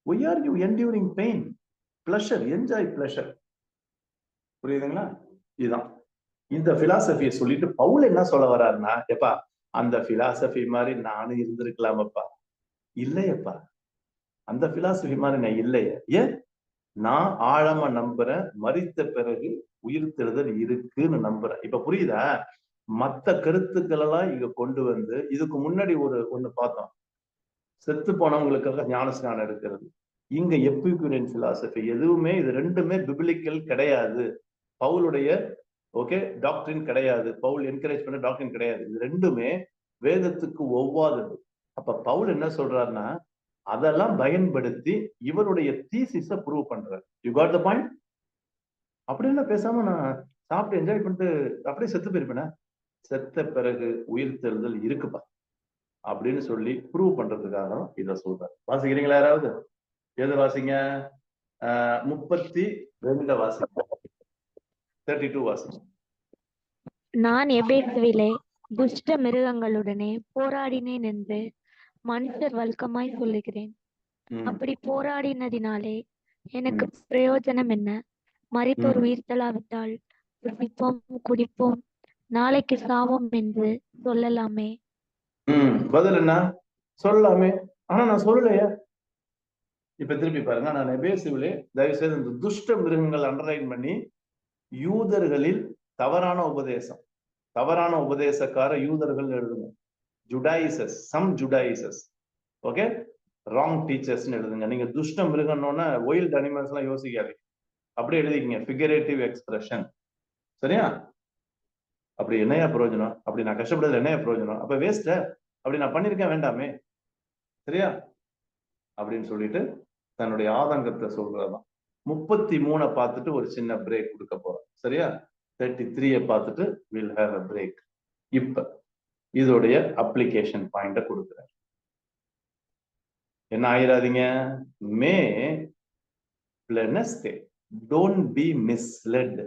why are you enduring pain? pleasure, enjoy pleasure. புரியுதுங்களா? இதுதான் இந்த பிலாசபியை சொல்லிட்டு பவுல் என்ன சொல்ல வர்றாருன்னா, எப்பா அந்த பிலாசபி மாதிரி நானும் இருந்திருக்கலாமப்பா. இல்லையப்பா, அந்த பிலாசபி மாதிரி நான் இல்லையே. ஏன்? நான் ஆழமா நம்புறேன், மரித்த பிறகு உயிர்த்தெழுதல் இருக்குன்னு நம்புறேன். இப்ப புரியுதா? மத்த கருத்துக்கள் எல்லாம் இங்க கொண்டு வந்து, இதுக்கு முன்னாடி ஒண்ணு பார்த்தோம், செத்து போனவங்களுக்காக ஞானஸ்நானம் எடுக்கிறது. இங்க எப்பிகூரியன் பிலாசபி எதுவுமே, இது ரெண்டுமே பிபிலிக்கல் கிடையாது, பவுலுடைய ஓகே டாக்டரின் கிடையாது, பவுல் என்கரேஜ் பண்ண டாக்டரின் கிடையாது. இது ரெண்டுமே வேதத்துக்கு ஒவ்வாதது. அப்ப பவுல் என்ன சொல்றாருன்னா, அதெல்லாம் பயன்படுத்தி இவருடைய தீசிஸ ப்ரூவ் பண்றாரு. You got the point? அப்படின்னு பேசாம நான் சாப்பிட்டு என்ஜாய் பண்ணிட்டு அப்படியே செத்து போயிருப்பேன், செத்த பிறகு உயிர்த்தெழுதல் இருக்குப்பா அப்படின்னு சொல்லி ப்ரூவ் பண்றதுக்காக இத சொல்றாரு. வாசிக்கிறீங்களா யாராவது? எது வாசிங்க? 32 வாசிங்க. 32 வாசிங்க. நான் எபேசுவிலே துஷ்ட மிருகங்களுடனே போராடினேன் என்று மனுஷர் வழக்கமாய் சொல்லுகிறேன். அப்படி போராடினதினாலே எனக்கு பிரயோஜனம் என்ன? மரித்தோர் உயிர்த்தெழாவிட்டால் புசிப்போம் குடிப்போம் நாளைக்கு சாவோம் என்று சொல்லலாமே. பதில் என்ன? சொல்லலாமே, ஆனா நான் சொல்லலையா. இப்ப திருப்பி பாருங்க, நான் எபேசுவிலே தயவு செய்து இந்த துஷ்ட மிருகங்கள் அண்டர்லைன் பண்ணி, யூதர்களில் தவறான உபதேசம், தவறான உபதேசக்கார யூதர்கள் எழுதுங்க. ஜுடாயிசஸ், சம் ஜுடாயிசஸ், ஓகே, ராங் டீச்சர்ஸ்னு எழுதுங்க. நீங்க துஷ்ட மிருகம்னோன்னா ஒயில்ட் அனிமல்ஸ் எல்லாம் யோசிக்காதீங்க, அப்படியே எழுதிக்கங்க, ஃபிகரேட்டிவ் எக்ஸ்பிரஷன். சரியா? அப்படி என்னையா பிரயோஜனம்? அப்படி நான் கஷ்டப்படுறது என்னையா பிரயோஜனம்? அப்ப வேஸ்ட, அப்படி நான் பண்ணிருக்கேன் வேண்டாமே. சரியா? அப்படின்னு சொல்லிட்டு தன்னுடைய ஆதங்கத்தை சொல்றதுதான். 33 பார்த்துட்டு ஒரு சின்ன பிரேக் கொடுக்க போறோம். சரியா? 33 பார்த்துட்டு வில் ஹேவ் அ பிரேக். இப்ப இதோடைய அப்ளிகேஷன் பாயிண்ட கொடுக்குறேன். என்ன ஆயிராதீங்க, மே பிளனஸ்தே, டோன்ட் பி மிஸ்லெட்,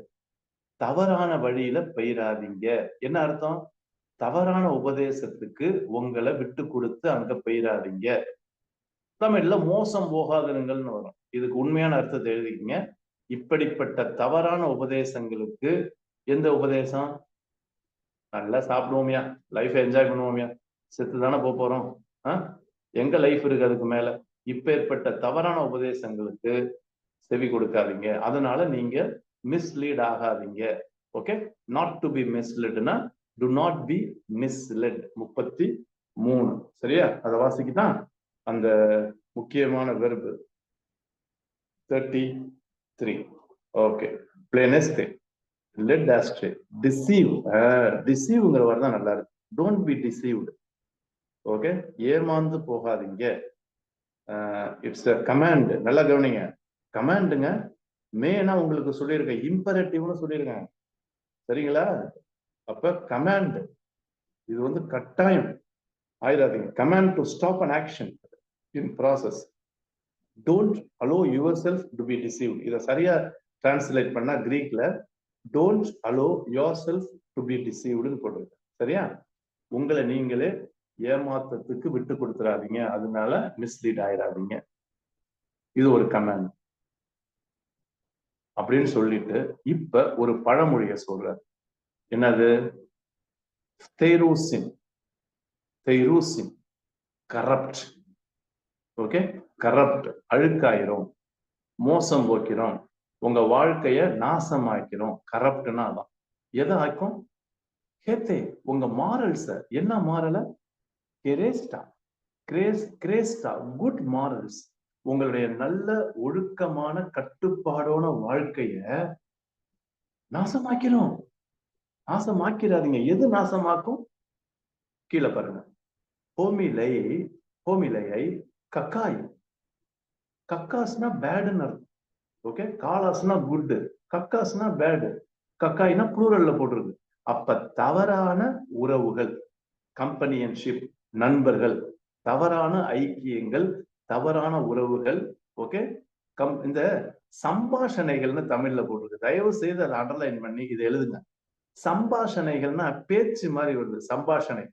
தவறான வழியில போயிடாதீங்க. என்ன அர்த்தம்? தவறான உபதேசத்துக்கு உங்களை விட்டு கொடுத்து அங்க போயிடாதீங்க. தமிழ்ல மோசம் போகாதீங்கள்னு வரும். இதுக்கு உண்மையான அர்த்தத்தை எழுதிக்கங்க. இப்படிப்பட்ட தவறான உபதேசங்களுக்கு, எந்த உபதேசம்? நல்லா சாப்பிடுவோமியா, லைஃப் என்ஜாய் பண்ணுவோமியா, செத்து தானே போறோம், எங்க லைஃப் இருக்கு அதுக்கு மேல? இப்பேற்பட்ட தவறான உபதேசங்களுக்கு செவி கொடுக்காதீங்க. அதனால நீங்க மிஸ்லீட் ஆகாதீங்க. ஓகே, நாட் டு பி மிஸ்லெட்னா டு நாட் பி மிஸ்லெட். 33. சரியா? அதை வாசிக்கிதான் அந்த முக்கியமான வெர்பு 33. ஓகே, பிளேனஸ்தே, லெட் ஆஸ்ட்ரே, டிசீவ். டிசீவ்ங்கிற வார்த்தை தான் நல்லா இருக்கு. Don't be deceived. ஓகே, ஏமாந்து போகாதீங்க. It's a command. நல்லா கவனிங்க, கமாண்டுங்க. மேனா உங்களுக்கு சொல்லியிருக்கேன், இம்பரேட்டிவ்னு சொல்லியிருக்கேன். சரிங்களா? அப்ப கமாண்ட், இது வந்து கட்டாயம் ஆயிராதீங்க. Command to stop an action in process. Don't allow yourself to be deceived. இதை சரியா டிரான்ஸ்லேட் பண்ணா கிரீக்ல don't allow yourself to be டிசீவ்டுன்னு போட்டிருக்கு. சரியா? உங்களை நீங்களே ஏமாத்தத்துக்கு விட்டு கொடுத்துறாதீங்க, அதனால மிஸ்லீட் ஆயிடாதீங்க. இது ஒரு கமாண்ட் அப்படின்னு சொல்லிட்டு இப்ப ஒரு பழமொழியை சொல்றாரு. என்னது? தெய்ரூசின், தெய்ரூசின், கரப்ட். ஓகே, கரப்ட், அழுக்காயிரும், மோசம் போக்கிறோம், உங்க வாழ்க்கைய நாசமாக்கிறோம். கரப்ட்னா அதான். எதை ஆக்கும்? கேத்தே, உங்க மாரல்ஸ. என்ன மாரல? கெரேஸ்டா, கிரேஸ்டா, குட் மாரல்ஸ். உங்களுடைய நல்ல ஒழுக்கமான கட்டுப்பாடான வாழ்க்கைய நாசமாக்கிறோம். நாசமாக்கிறாதீங்க. எது நாசமாக்கும்? கீழே பாருங்க, ஹோமிலை, ஹோமிலையை கக்காய். கக்காஸ்னா பேடுன்னு அர்த்தம். ஓகே, காலாஸ்னா குட், கக்காஸ்னா பேடு, கக்காய்னா ப்ளூரல்ல போட்டிருக்கு. அப்ப தவறான உறவுகள், கம்பெனியன்ஷிப், நண்பர்கள், தவறான ஐக்கியங்கள், தவறான உறவுகள். ஓகே, இந்த சம்பாஷணைகள்னு தமிழ்ல போட்டிருக்கு. தயவு செய்து அதை அண்டர்லைன் பண்ணி இதை எழுதுங்க. சம்பாஷணைகள்னா பேச்சு மாதிரி வருது. சம்பாஷணை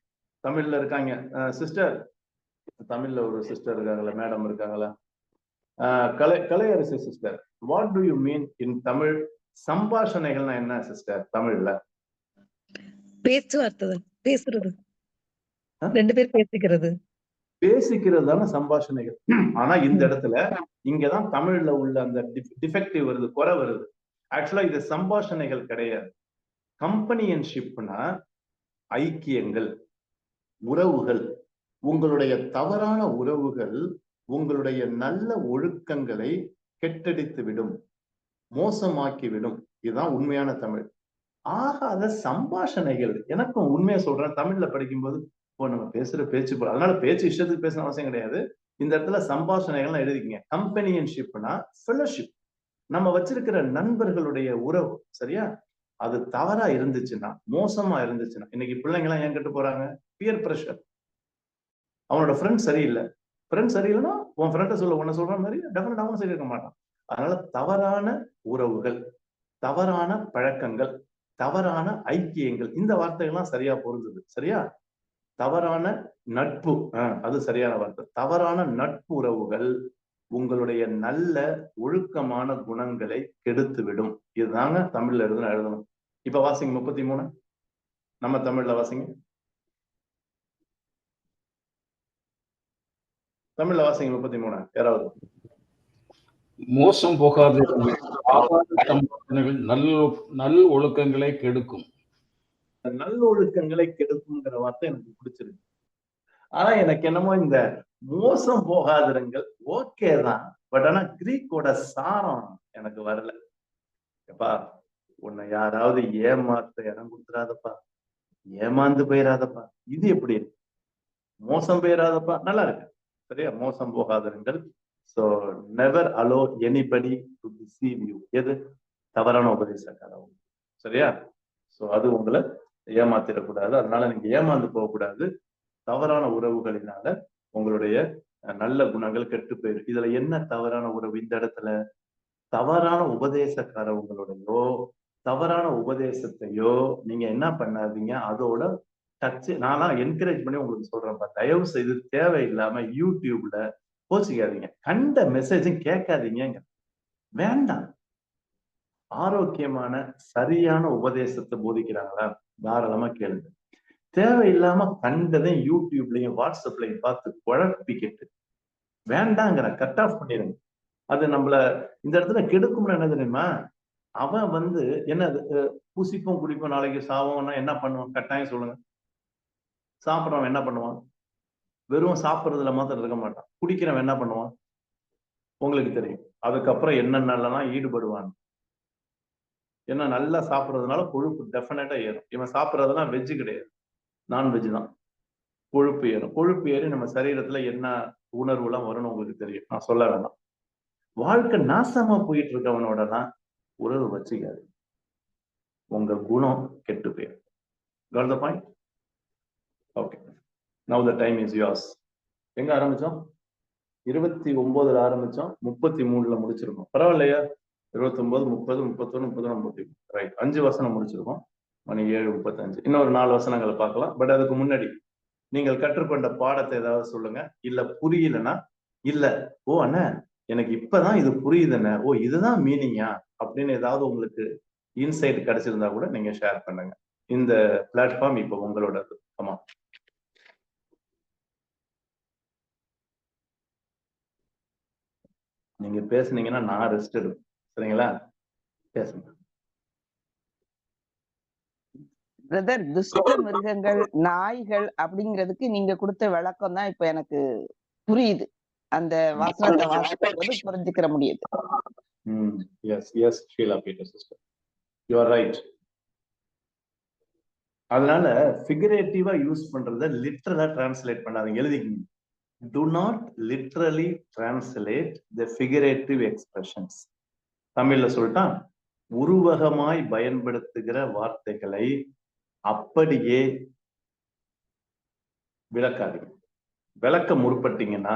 தமிழ்ல இருக்காங்க சிஸ்டர், தமிழ்ல ஒரு சிஸ்டர் இருக்காங்களா, மேடம் இருக்காங்களா, Kalaiyarasi sister, what do you mean in Tamil? சம்பாஷணைகள்னா என்ன சிஸ்டர் தமிழ்ல? பேச்சுவார்த்தை, பேசுறது, ரெண்டு பேர் பேசிக்கிறது. பேசிக்கிறது தானே சம்பாஷணைகள். ஆனா இந்த இடத்துல இங்கதான் தமிழ்ல உள்ள அந்த டிஃபெக்டிவ் வருது, குறை வருது. ஆக்சுவலா இது சம்பாஷணைகள் கிடையாது. கம்பெனியன்ஷிப்னா ஐக்கியங்கள், உறவுகள். உங்களுடைய தவறான உறவுகள் உங்களுடைய நல்ல ஒழுக்கங்களை கெட்டடித்து விடும், மோசமாக்கி விடும். இதுதான் உண்மையான தமிழ். ஆகாத சம்பாஷணைகள். எனக்கும் உண்மையை சொல்றேன், தமிழ்ல படிக்கும்போது நம்ம பேசுற பேச்சு போல, அதனால பேச்சு இஷ்டத்துக்கு பேசணும் அவசியம் கிடையாது. இந்த இடத்துல சம்பாஷணைகள்லாம் எழுதிக்கங்க. கம்பெனியன்ஷிப்னா ஃபெலோஷிப், நம்ம வச்சிருக்கிற நண்பர்களுடைய உறவு. சரியா? அது தவறா இருந்துச்சுன்னா, மோசமா இருந்துச்சுன்னா, இன்னைக்கு பிள்ளைங்க எல்லாம் ஏன் கெட்டு போறாங்க? Peer pressure. அவனோட ஃப்ரெண்ட் சரியில்லை, ஃப்ரெண்ட் சரியில்லைன்னா உன் ஃப்ரெண்ட சொல்ல, உன்ன சொல்ற மாதிரி டெஃபினட் அவனும் சரி இருக்க மாட்டான். அதனால தவறான உறவுகள், தவறான பழக்கங்கள், தவறான ஐக்கியங்கள், இந்த வார்த்தைகள்லாம் சரியா பொருந்தது. சரியா? தவறான நட்பு, அது சரியான வார்த்தை. தவறான நட்பு உறவுகள் உங்களுடைய நல்ல ஒழுக்கமான குணங்களை கெடுத்து விடும். இதுதாங்க தமிழ்ல எழுதணும். இப்ப வாசிங்க 33, நம்ம தமிழ்ல வாசிங்க. தமிழ்ல வாசிங்க 33 யாராவது. மோசம் போகாதிருங்கள், நல் ஒழுக்கங்களை கெடுக்கும். நல்லொழுக்கங்களை கெடுக்குங்கிற வார்த்தை எனக்கு பிடிச்சிருக்கு. ஆனா எனக்கு என்னமோ இந்த மோசம் போகாதிருங்கள் ஓகே தான், பட் ஆனா கிரீக்கோட சாரம் எனக்கு வரல. எப்பா உன்னை யாராவது ஏமாத்த இடம் கொடுத்துடாதப்பா, ஏமாந்து போயிடாதப்பா, இது எப்படி இருக்கு? மோசம் போயிடாதப்பா, நல்லா இருக்கு சரியா? மோசம் போகாதிருங்கள். So never allow anybody to deceive you. எது? தவறான உபதேசக்காரன் சரியா? சோ அது உங்களை ஏமாத்திடக்கூடாது. அதனால நீங்க ஏமாந்து போகக்கூடாது. தவறான உறவுகளினால உங்களுடைய நல்ல குணங்கள் கெட்டு போயிடும். இதுல என்ன தவறான உறவு? இந்த இடத்துல தவறான உபதேசக்காரவங்களுடையோ தவறான உபதேசத்தையோ நீங்க என்ன பண்ணாதீங்க, அதோட டச். நானா என்கரேஜ் பண்ணி உங்களுக்கு சொல்றேன்ப்பா, தயவு செய்து தேவையில்லாம யூடியூப்ல போசிக்காதீங்க, கண்ட மெசேஜும் கேட்காதீங்க, வேண்டாம். ஆரோக்கியமான சரியான உபதேசத்தை போதிக்கிறாங்களா, தாராளமா கேளுங்க. தேவையில்லாம கண்டதையும் யூடியூப்லயும் வாட்ஸ்அப்லயும் பார்த்து குழப்பிக்கிட்டு வேண்டாங்கிற கட் ஆஃப் பண்ணிடுங்க. அது நம்மள இந்த இடத்துல கெடுக்கும்னு என்ன தெரியுமா? அவன் என்ன புசிப்போம் குடிப்போம் நாளைக்கு சாவோம்னா என்ன பண்ணுவான்? கட்டாயம் சொல்லுங்க. சாப்பிட்றவன் என்ன பண்ணுவான்? வெறும் சாப்பிட்றதுல மாத்திரம் இருக்க மாட்டான். குடிக்கிறவன் என்ன பண்ணுவான்? உங்களுக்கு தெரியும். அதுக்கப்புறம் என்னென்னலாம் ஈடுபடுவான். ஏன்னா நல்லா சாப்பிட்றதுனால கொழுப்பு டெஃபினட்டா ஏறும். இவன் சாப்பிட்றதெல்லாம் வெஜ்ஜு கிடையாது, நான்வெஜ் தான். கொழுப்பு ஏறும். கொழுப்பு ஏறி நம்ம சரீரத்துல என்ன உணர்வு எல்லாம் வரும்னு உங்களுக்கு தெரியும், நான் சொல்ல வேணாம். வாழ்க்கை நாசமா போயிட்டு இருக்கவனோட தான் உறவு வச்சுக்காது, உங்க குணம் கெட்டு போயிடும். Got the point? Okay. Now the time is yours. எங்க ஆரம்பிச்சோம்? 29 ஆரம்பிச்சோம், 33 முடிச்சிருக்கோம். பரவாயில்லையா? 29, 30, 31, 33 ரைட். 5 வசனம் முடிச்சிருக்கோம். மணி 7:35. இன்னொரு 4 வசனங்களை பார்க்கலாம். பட் அதுக்கு முன்னாடி நீங்கள் கற்றுக்கொண்ட பாடத்தை ஏதாவது சொல்லுங்க. இல்ல புரியலன்னா, இல்ல ஓ அண்ணா எனக்கு இப்பதான் இது புரியுதுண்ணே, ஓ இதுதான் மீனிங்கா அப்படின்னு ஏதாவது உங்களுக்கு இன்சைட் கிடைச்சிருந்தா கூட நீங்க ஷேர் பண்ணுங்க. இந்த பிளாட்ஃபார்ம் இப்ப உங்களோடது. ஆமா, நீங்க பேசுனீங்கன்னா நான் ரெஸ்ட் எடுப்பேன். சரிங்களா? பேசுங்க. பிரதர், துஷ்ட மிருகங்கள் நாய்கள் அப்படிங்கிறதுக்கு நீங்க கொடுத்த விளக்கம் தான் இப்ப எனக்கு புரியுது. அந்த வசனத்தை வாசிக்கும்போது புரிஞ்சுக்கிற முடியுது. Yes yes Sheela Peter sister, you are right. அதனால ஃபிகரேட்டிவா யூஸ் பண்றத லிட்டரலா டிரான்ஸ்லேட் பண்ணாதீங்க. எழுதிக்கங்க. Do not literally translate the figurative expressions. தமிழ்ல சொல்லிட்டான், உருவகமாய் பயன்படுத்துகிற வார்த்தைகளை அப்படியே விளக்காதீங்க. விளக்க முற்பட்டீங்கன்னா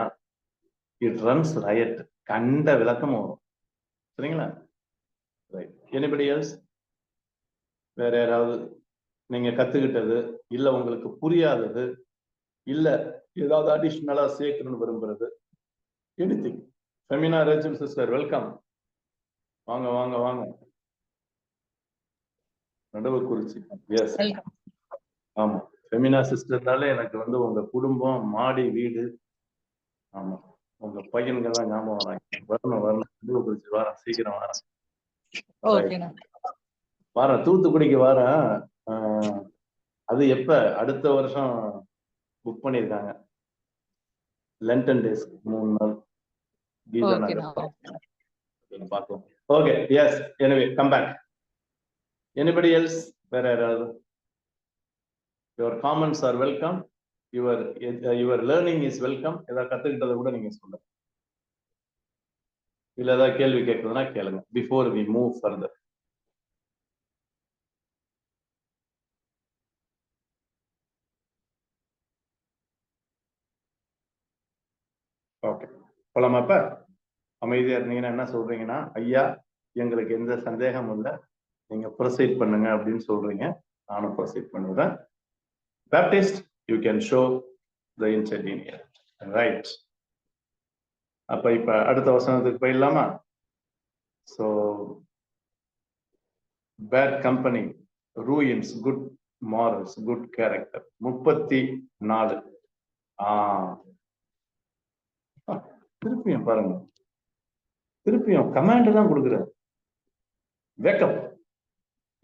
இட் ரன்ஸ் ரயட். கண்ட விளக்கம் வரும். சரிங்களா? ரைட். Anybody else? வேற யாராவது நீங்க கத்துக்கிட்டது, இல்ல உங்களுக்கு புரியாதது, இல்ல ஏதாவது அடிஷனலா சேர்க்கணும்னு விரும்புறது, anything. Femina Rachel sister, welcome. வாங்க வாங்க வாங்க. நடுவுக்குறிச்சி. எஸ், ஆமா. ஃபெமினா சிஸ்டர்னாலே எனக்கு உங்க குடும்பம், மாடி வீடு, ஆமா உங்க பையன்கள் தான் ஞாபகம் வராங்க. வரணும் நடுவுக்குறிச்சி வாரம், சீக்கிரம் வாரம். வாரம் தூத்துக்குடிக்கு வாரம். அது எப்ப? அடுத்த வருஷம் புக் பண்ணிருக்காங்க. லண்டன் டேஸ் 3 நாள். பார்க்கலாம். Okay, yes. Anyway come back. Anybody else? வேற யாராவது? Your comments are welcome. Your learning is welcome. ஏதாவது கத்துக்கிட்டதை கூட நீங்க சொல்லுங்க. இல்ல ஏதாவது கேள்வி கேட்கறதுனா கேளுங்க before we move further. Okay, போலாமா? இப்ப அமைதியா இருந்தீங்கன்னா என்ன சொல்றீங்கன்னா, ஐயா எங்களுக்கு எந்த சந்தேகமும் இல்லை, நீங்க ப்ரொசீட் பண்ணுங்க அப்படின்னு சொல்றீங்க. நானும் ப்ரொசீட் பண்ணுவேன். Baptist, you can show the interlinear. Right. அப்ப இப்ப அடுத்த வசனத்துக்கு போயிடலாமா? So bad company ruins good morals, good character. 34. திருப்பியும் பாருங்க, திருப்பியும் கமாண்ட் தான் கொடுக்குறாரு. Wake up,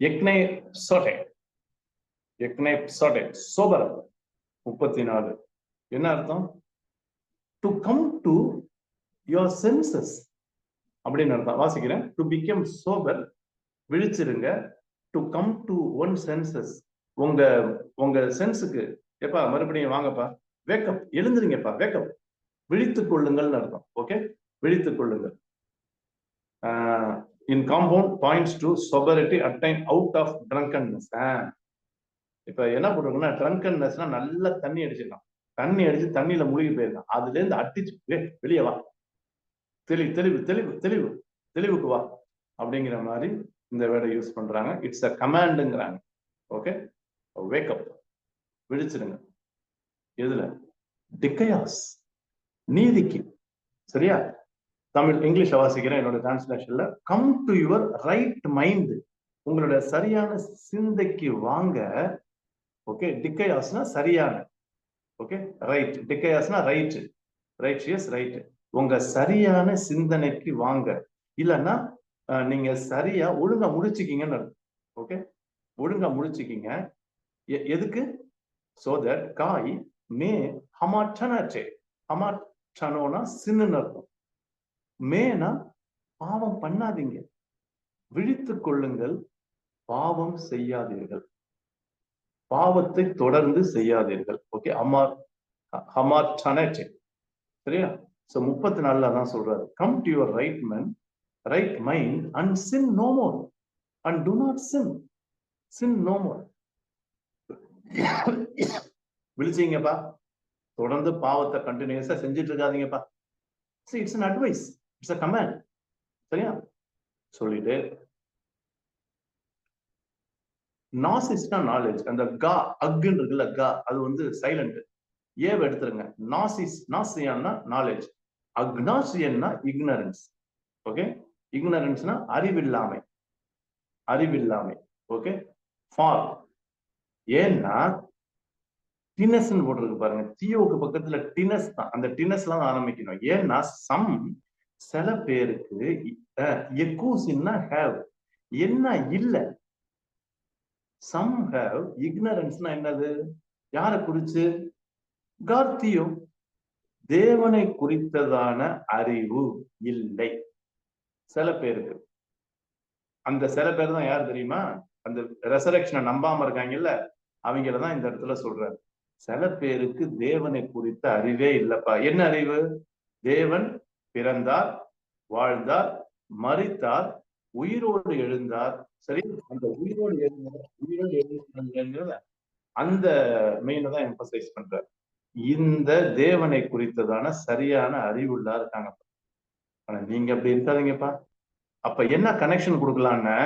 எக்னை சோட்டை, எக்னை சோட்டை, sober. 34 என்ன அர்த்தம்? To come to your senses அப்படின்னு அர்த்தம். வாசிக்கிறேன். டு பிகம் சோபர், விழிச்சிருங்க. To come to one senses, உங்க உங்க சென்ஸுக்கு. எப்பா மறுபடியும் வாங்கப்பா, வேக்கப், எழுந்துருங்கப்பா, வேக்கப், விழித்துக் கொள்ளுங்கள்னு அர்த்தம். ஓகே, விழித்துக் கொள்ளுங்கள். In compound points to sobriety attain out of drunkenness. இப்ப என்ன பண்றோம்னா, ட்ரங்கன்னஸ்னா நல்லா தண்ணி அடிச்சிடலாம், தண்ணி அடிச்சு தண்ணியில முழுகி போயிருக்கான், அதுல இருந்து அடிச்சு வெளியே வா, தெளிவு தெளிவு தெளிவு தெளிவு தெளிவுக்கு வா அப்படிங்கிற மாதிரி இந்த வேர்டை யூஸ் பண்றாங்க. இட்ஸ் அ கமாண்டுங்கிறாங்க. ஓகே, வேக்கப், விழிச்சிடுங்க. எதுல? டிக்கையாஸ், நீதிக்கு. சரியா? தமிழ் இங்கிலீஷ்ல வாசிக்கிறேன் என்னோட டிரான்ஸ்லேஷன்ல. Come to your right mind, உங்களோட சரியான சிந்தைக்கு வாங்க. ஓகே, டிக்கையாஸ்னா சரியான. ஓகே, ரைட், டிக்கையாஸ்னா ரைட், ரைட்ஷியஸ், ரைட். உங்க சரியான சிந்தனைக்கு வாங்க. இல்லைன்னா நீங்க சரியா ஒழுங்கா முடிச்சுக்கீங்கன்னு அர்த்தம். ஓகே, ஒழுங்கா முடிச்சுக்கீங்க. எதுக்கு? சோ தட் காய் மே ஹமாட்டனாச்சே, ஹமாட்டனோனா சின்னு அர்த்தம். மேனா பாவம் பண்ணாதீங்க, விழித்துக் கொள்ளுங்கள், பாவம் செய்யாதீர்கள், பாவத்தை தொடர்ந்து செய்யாதீர்கள். ஓகே, ஹமாட்டனாச்சே. சரியா? சோ 34 தான் சொல்றாரு. Come to your right mind and sin no more, and do not sin no more. விழிச்சீங்கப்பா, தொடர்ந்து பாவத்தை கண்டினியூஸா செஞ்சுட்டு இருக்காதீங்கப்பா. It's an advice, it's a command. சரியா? சொல்லிட்டு நாசிஸ்னா நாலேஜ். அந்த கா அக்குன்னு இருக்குல்ல, கா அது வந்து சைலண்ட், ஏவ எடுத்துருங்க. நாசிஸ், நாசியான்னா நாலேஜ், அக்னாசியன்னா இக்னரன்ஸ். ஓகே, இக்னரன்ஸ்னா அறிவில்லாமை, அறிவில்லாமை. ஓகே, ஃபார், ஏன்னா டினஸ்ன்னு போட்டிருக்கு பாருங்க, தியோக்கு பக்கத்துல டினஸ் தான், அந்த டினஸ்ல தான் ஆரம்பிக்கணும். ஏன்னா சம், சில பேருக்கு, எக்கூசின்னா ஹேவ், என்ன இல்ல, சம் ஹேவ், இக்னரன்ஸ்னா என்னது? யாரை குறிச்சு? கார்த்தியோ, தேவனை குறித்ததான அறிவு இல்லை சில பேருக்கு. அந்த சில பேர் தான் யார் தெரியுமா? அந்த ரெசரக்ஷனை நம்பாம இருக்காங்கல்ல, அவங்களதான் இந்த இடத்துல சொல்றாரு. சில பேருக்கு தேவனை குறித்த அறிவே இல்லப்பா. என்ன அறிவு? தேவன் பிறந்தார், வாழ்ந்தார், மரித்தார், உயிரோடு எழுந்தார். சரி, அந்த உயிரோடு எழுந்தார் அந்த மெயினை தான் எம்பசைஸ் பண்றாரு. இந்த தேவனை குறித்ததான சரியான அறிவுள்ளா இருக்காங்க. ஆனா நீங்க அப்படி இருக்காதீங்கப்பா. அப்ப என்ன கனெக்ஷன் கொடுக்கலான்னு,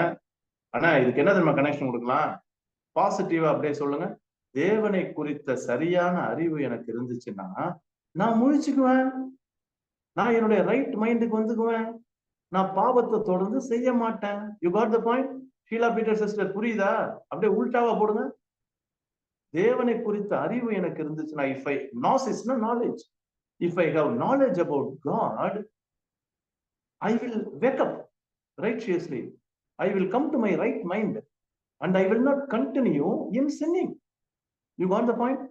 ஆனா இதுக்கு என்ன தெரியுமா கனெக்ஷன் கொடுக்கலாம்? பாசிட்டிவா அப்படியே சொல்லுங்க. தேவனை குறித்த சரியான அறிவு எனக்கு இருந்துச்சுன்னா நான் முழிச்சுக்குவேன், நான் என்னுடைய ரைட் மைண்டுக்கு வந்துக்குவேன், நான் பாவத்தை தொடர்ந்து செய்ய மாட்டேன். You got the point? Sheela Peter sister, புரியுதா? அப்படியே உல்டாவா போடுங்க. தேவனை குறித்த அறிவு எனக்கு இருந்துச்சுன்னா, இஃப் ஐ நாசிஸ்னா knowledge, if I have knowledge about God, I will wake up righteously, I will come to my right mind, and I will not continue in sinning. You got the point?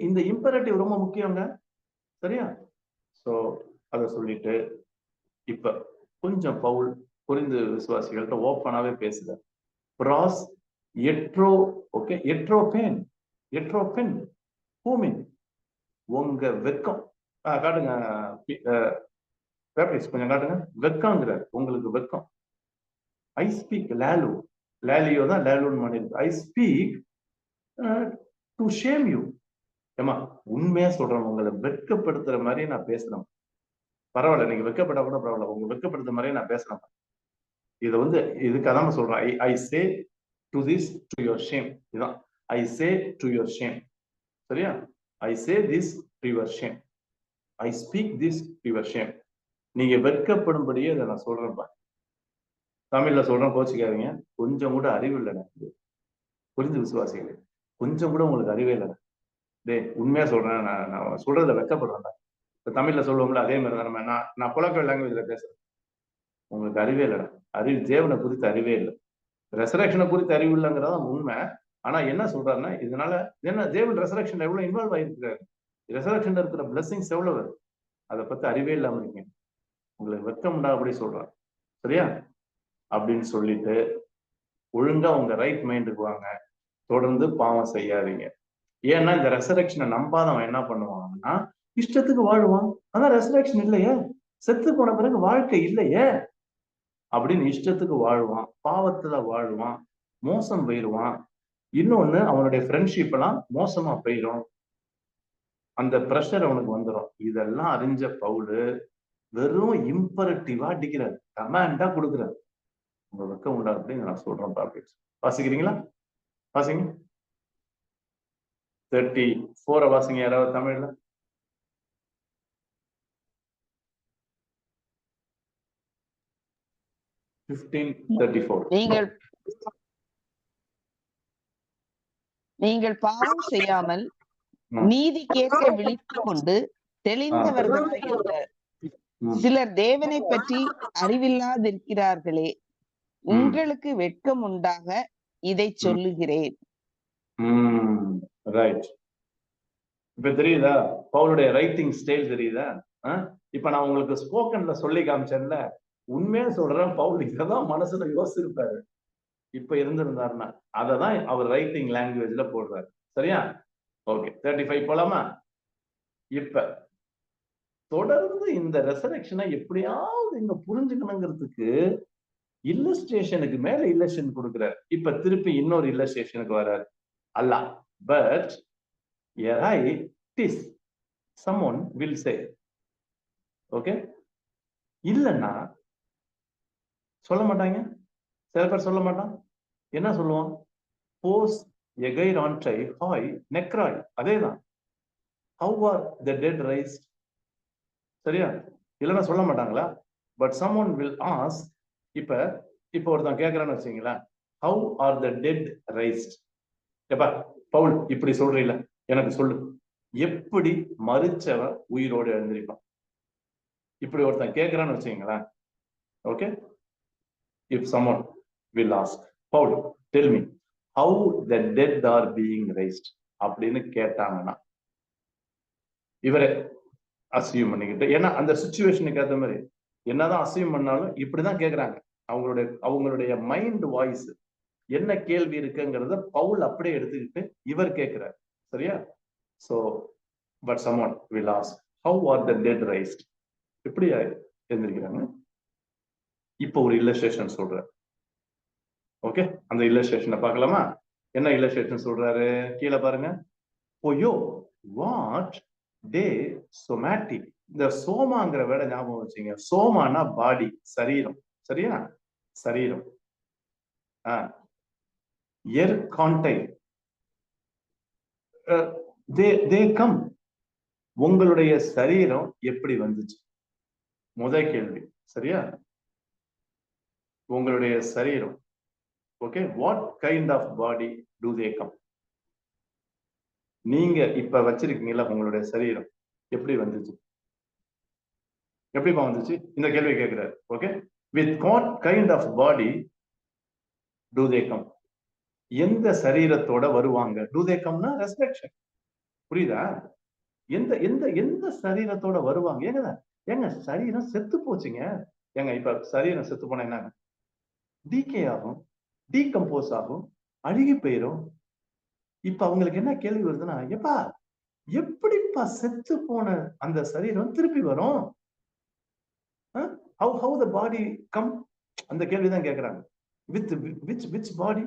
இந்த imperative ரொம்ப முக்கியங்க. சரியா? சோ அத சொல்லிட்டு இப்ப கொஞ்சம் பவுல் புரிந்து விசுவாசிகள்கிட்ட ஓப்பனாவே பேசுறார். பிராஸ் எட்ரோ, ஓகே, எட்ரோபென், எட்ரோபென் ஹூமின், உங்க வெக்கம். காட்டுங்க பேப்டிஸ், கொஞ்சம் காட்டுங்க. வெக்கங்கிறார், உங்களுக்கு வெக்கம். ஐ ஸ்பீக் லேலு, லேலியோ தான் லேலுன்னு பண்ணிருக்கு. I speak to shame you. ஏமா உண்மையா சொல்றேன், உங்களை வெட்கப்படுத்துற மாதிரி நான் பேசுறேன். பரவாயில்ல, நீங்க வெட்கப்பட்டா கூட பரவாயில்ல, உங்க வெட்கப்படுத்துற மாதிரியே நான் பேசுறேன். இதை வந்து இதுக்காக சொல்றேன். I say to this to your shame. இதுதான் I say to your shame. சரியா? I say this to your shame, I speak this to your shame. நீங்க வெட்கப்படும்படியே இதை நான் சொல்றேன்ப்பா. தமிழ்ல சொல்றேன், கோச்சிக்காதீங்க. கொஞ்சம் கூட அறிவு இல்லை எனக்கு, புரிந்து விசுவாசிகளே, கொஞ்சம் கூட உங்களுக்கு அறிவே இல்லை. டே உண்மையா சொல்றேன், நான் சொல்றதுல வெட்கப்படுறேன்டா. இப்ப தமிழ்ல சொல்லுவோம்ல, அதே மாதிரி தான் நம்ம நான் புலக்கல் லாங்குவேஜ்ல பேசுறேன். உங்களுக்கு அறிவே இல்லைடா. தேவனை குறித்து அறிவே இல்லை. ரெசரக்ஷனை குறித்து அறிவு இல்லைங்கிறதா உண்மை. ஆனா என்ன சொல்றாருன்னா, இதனால என்ன தேவன் ரெசரக்ஷன் எவ்வளவு இன்வால்வ் ஆயிருக்கிறாரு, ரெசரக்ஷன்ல இருக்கிற பிளெஸிங்ஸ் எவ்வளவு, அதை பத்தி அறிவே இல்லாம இருக்கீங்க. உங்களுக்கு வெட்கம் உண்டாபடி சொல்றாரு. சரியா? அப்படின்னு சொல்லிட்டு ஒழுங்கா உங்க ரைட் மைண்டுக்கு வாங்க. தொடர்ந்து பாவம் செய்யாதீங்க. ஏன்னா இந்த ரெசரக்ஷனை நம்பாதவன் என்ன பண்ணுவாங்கன்னா, இஷ்டத்துக்கு வாழ்வான். அதான் ரெசரக்ஷன் இல்லையே, செத்து போன பிறகு வாழ்க்கை இல்லையே அப்படின்னு இஷ்டத்துக்கு வாழ்வான், பாவத்துல வாழ்வான், மோசம் போயிடுவான். இன்னொன்னு, அவனுடைய ஃப்ரெண்ட்ஷிப் எல்லாம் மோசமா போயிடும். அந்த பிரஷர் அவனுக்கு வந்துடும். இதெல்லாம் அறிஞ்ச பவுலு வெறும் இம்பரட்டிவா அடிக்கிறார், கமாண்டா கொடுக்குறாரு. உங்க வெக்கம் உண்டா அப்படின்னு நான் சொல்றேன். வாசிக்கிறீங்களா? வாசிங்க. 34 வாசிங்க யாராவது தமிழ்ல. நீங்கள் பாவம் செய்யாமல் நீதிக்கேற்க விழித்துக் கொண்டு தெளிந்தவர்களாய் இருக்க. சிலர் தேவனை பற்றி அறிவில்லாதிருக்கிறார்களே, உங்களுக்கு வெட்கம் உண்டாக இதை சொல்லுகிறேன். ரைட். இப்ப தெரியுதா பவுலுடைய ரைட்டிங் ஸ்டைல்? தெரியுதா? இப்ப நான் உங்களுக்கு ஸ்போக்கன்ல சொல்லி காமிச்சேன்ல, உண்மையா சொல்றேன், பவுல் இததான் மனசுல யோசிச்சிருப்பாரு இப்ப இருந்திருந்தாருன்னா. அததான் அவர் ரைட்டிங் லாங்குவேஜ்ல போடுறாரு. சரியா? ஓகே, 35 போலாமா? இப்ப தொடர்ந்து இந்த ரெசரக்ஷனை எப்படியாவது இங்க புரிஞ்சுக்கணுங்கிறதுக்கு இல்லஸ்ட்ரேஷனுக்கு மேல இல்லஸ்ட்ரேஷன் கொடுக்கிறார். இப்ப திருப்பி இன்னொரு இல்லஸ்ட்ரேஷனுக்கு வர்றாரு. அல்ல, but someone will say. Okay, இல்லன்னா சொல்ல மாட்டாங்க. சில பேர் சொல்ல மாட்டான். என்ன சொல்லுவான்? போஸ் எகைரான்ட்ரை ஹாய் நெக்ராய். அதேதான். How are the dead raised? சரியா? இல்லைன்னா சொல்ல மாட்டாங்களா? But someone will ask. இப்ப ஒருத்தன் கேட்கறான்னு வச்சுங்களேன், how are the dead raised? எப்பா பவுல் இப்படி சொல்றீங்களா, எனக்கு சொல்லு, எப்படி மரிச்சவன் உயிரோடு எழுந்திருப்பான்? இப்படி ஒருத்தன் கேட்கிறான்னு வச்சுங்களேன். Okay, if someone will ask, Paul, tell me how the dead are being raised அப்படின்னு கேட்டாங்கன்னா, இவரை அசியூம் பண்ணிக்கிட்டு, ஏன்னா அந்த சிச்சுவேஷனுக்கு ஏற்ற மாதிரி என்னதான் அசியூம் பண்ணாலும் இப்படிதான் கேட்கிறாங்க. அவங்களுடைய மைண்ட் வாய்ஸ் என்ன கேள்வி இருக்குங்கிறத பவுல் அப்படியே எடுத்துக்கிட்டு இவர் கேட்கிறார். சரியா? So but someone will ask, how are the dead raised? எப்படி எழுந்திருக்கிறாங்க? இப்போ ஒரு இல்லஸ்ட்ரேஷன் சொல்ற. ஓகே, அந்த இல்லஸ்ட்ரேஷனை பார்க்கலாமா? என்ன இல்லஸ்ட்ரேஷன் சொல்றாரு? கீழே பாருங்க. OYO what day somatic. இந்த சோமாங்கிற வேலை ஞாபகம் வச்சுங்க. சோமானா பாடி, சரீரம். சரியா? சரீரம். எர் கான்டை they come. உங்களுடைய சரீரம் எப்படி வந்துச்சு? முதல் கேள்வி. சரியா? உங்களுடைய சரீரம். Okay, what kind of body do they come? நீங்க இப்ப வச்சிருக்கீங்களா உங்களுடைய சரீரம் எப்படி வந்துச்சு? எப்படிப்பா வந்துச்சு? இந்த கேள்வி கேட்கிறாரு. Okay, with what kind of body do they come? எந்த சரீரத்தோட வருவாங்க? டு தே கம்னா ரெசரக்ஷன். புரியுதா? எந்த எந்த எந்த சரீரத்தோட வருவாங்க? ஏங்க சரீரம் செத்து போச்சுங்க. ஏங்க இப்ப சரீரம் செத்து போனா என்ன? டீகே ஆகும், டீகம்போஸ் ஆகும், அழுகி போயிரும். இப்ப அவங்களுக்கு என்ன கேள்வி வருதுன்னா, எப்பா எப்படிப்பா செத்து போன அந்த சரீரம் திருப்பி வரும்? how the body come? அந்த கேள்விதான் கேட்கிறாங்க. with which body?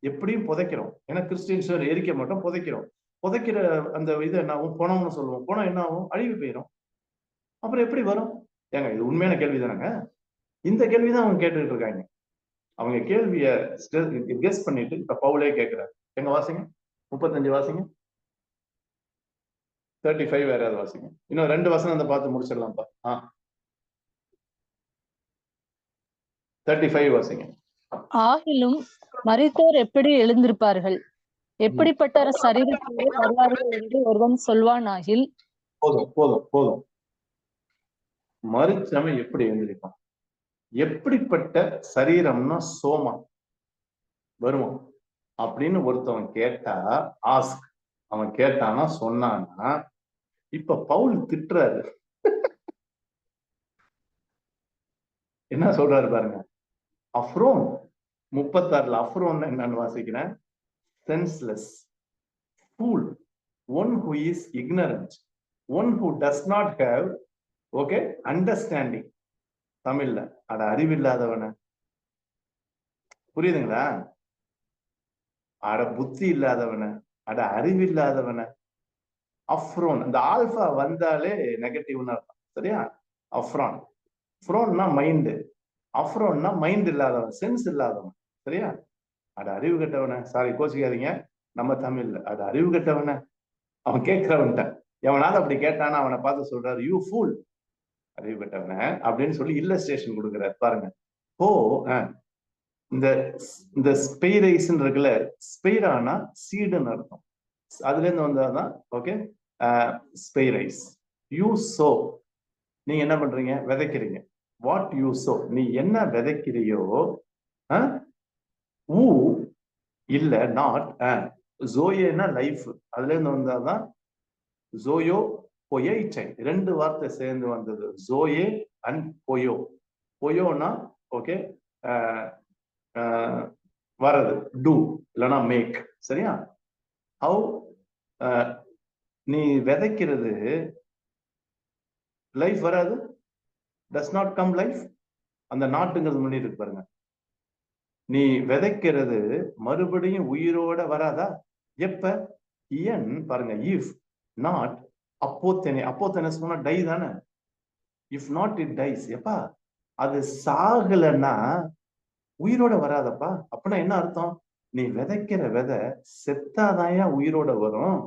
எப்படியும் புதைக்கிறோம். ஏன்னா கிறிஸ்டியன்ஸ் எரிக்க மாட்டோம், புதைக்கிறோம். புதைக்கிற அந்த இது என்ன ஆகும்? பணம்னு சொல்லுவோம். பணம் என்ன ஆகும்? அழிவு போயிடும். அப்புறம் எப்படி வரும்? ஏங்க இது உண்மையான கேள்வி தானங்க. இந்த கேள்விதான் அவங்க கேட்டுட்டு இருக்காங்க. அவங்க கேள்விய கெஸ் பண்ணிட்டு இப்ப பவுலே கேட்கிறாரு. எங்க வாசிங்க, 35 வாசிங்க, 35 வேற ஏதாவது வாசிங்க. இன்னும் 2 வசனம் அந்த பார்த்து முடிச்சிடலாம்ப்பா. 35 வாசிங்க. ஆகிலும் மரித்தோர் எப்படி எழுந்திருப்பார்கள்? எப்படிப்பட்ட சரீரத்தோடு வருவார்கள் என்று ஒருவன் சொல்வானாகில். போதும் போதும் போதும். மரிச்சவன் எப்படி எழுந்திருப்பான்? எப்படிப்பட்ட சரீரம்னா சோமா வருமா அப்படின்னு ஒருத்தவன் கேட்டா, ஆஸ்க், அவன் கேட்டானா சொன்னான்னா, இப்ப பவுல் திட்டுறாரு. என்ன சொல்றாரு பாருங்க. அஃப்ரோன் 36 அஃப்ரோன் என்னன்னு வாசிக்கிறேன். Senseless, fool, one who is ignorant, one who does not have okay understanding. தமிழ்ல அட அறிவில்லாதவன, புரியுதுங்களா? அட புத்தி இல்லாதவன, அட அறிவில்லாதவன. அஃப்ரோன், அந்த ஆல்பா வந்தாலே நெகட்டிவ்னு அர்த்தம். சரியா? அஃப்ரான், ஃப்ரோன்னா மைண்டு, அஃப்ரோன்னா மைண்ட் இல்லாதவன், சென்ஸ் இல்லாதவன். சரியா? அட அறிவு கட்டவன, சாரி கோச்சிக்காதீங்க, நம்ம தமிழ்ல அட அறிவு கட்டவன. அவன் கேட்கிறவன்ட்ட எவனாவது அப்படி கேட்டானா அவனை பார்த்து சொல்றாரு, யூ ஃபூல், அறிவு கட்டவன அப்படின்னு சொல்லி இல்லஸ்ட்ரேஷன் கொடுக்குறாரு பாருங்க. ஓ இந்த இந்த ஸ்பெய்ரைஸ் இருக்குல்ல, ஸ்பெய்ரானா சீடுன்னு அர்த்தம். அதுல இருந்து வந்தாதான் ஓகே ஸ்பெய்ரைஸ். யூ சோ, நீங்க என்ன பண்றீங்க? விதைக்கிறீங்க. வாட் யூ சோ, நீ என்ன விதைக்கிறியோ. ஊ இல்ல நாட், ஜோயேனா லைஃப், அதுல இருந்து வந்தாதான் ஜோயோ பொயைச்சை, ரெண்டு வார்த்தை சேர்ந்து வந்தது, ஜோயே அண்ட் பொயோ. பொயோனா ஓகே வரது, டூ இல்லைன்னா மேக். சரியா? ஹவு நீ விதைக்கிறது லைஃப் வராது, டஸ் நாட் கம் லைஃப். அந்த நாட்டுங்கிறது முன்னாடி இருக்கு பாருங்க. நீ விதைக்கிறது மறுபடியும் உயிரோட வராதா? எப்ப? ஏன் பாருங்க, இஃப் நாட் அப்போத்தனே, அப்போத்தனே சொன்னா டை தானே. இஃப் நாட் இட் டைஸ், எப்பா அது சாகலன்னா உயிரோட வராதப்பா. அப்படின்னா என்ன அர்த்தம்? நீ விதைக்கிற விதை செத்தாதாயா உயிரோட வரும்,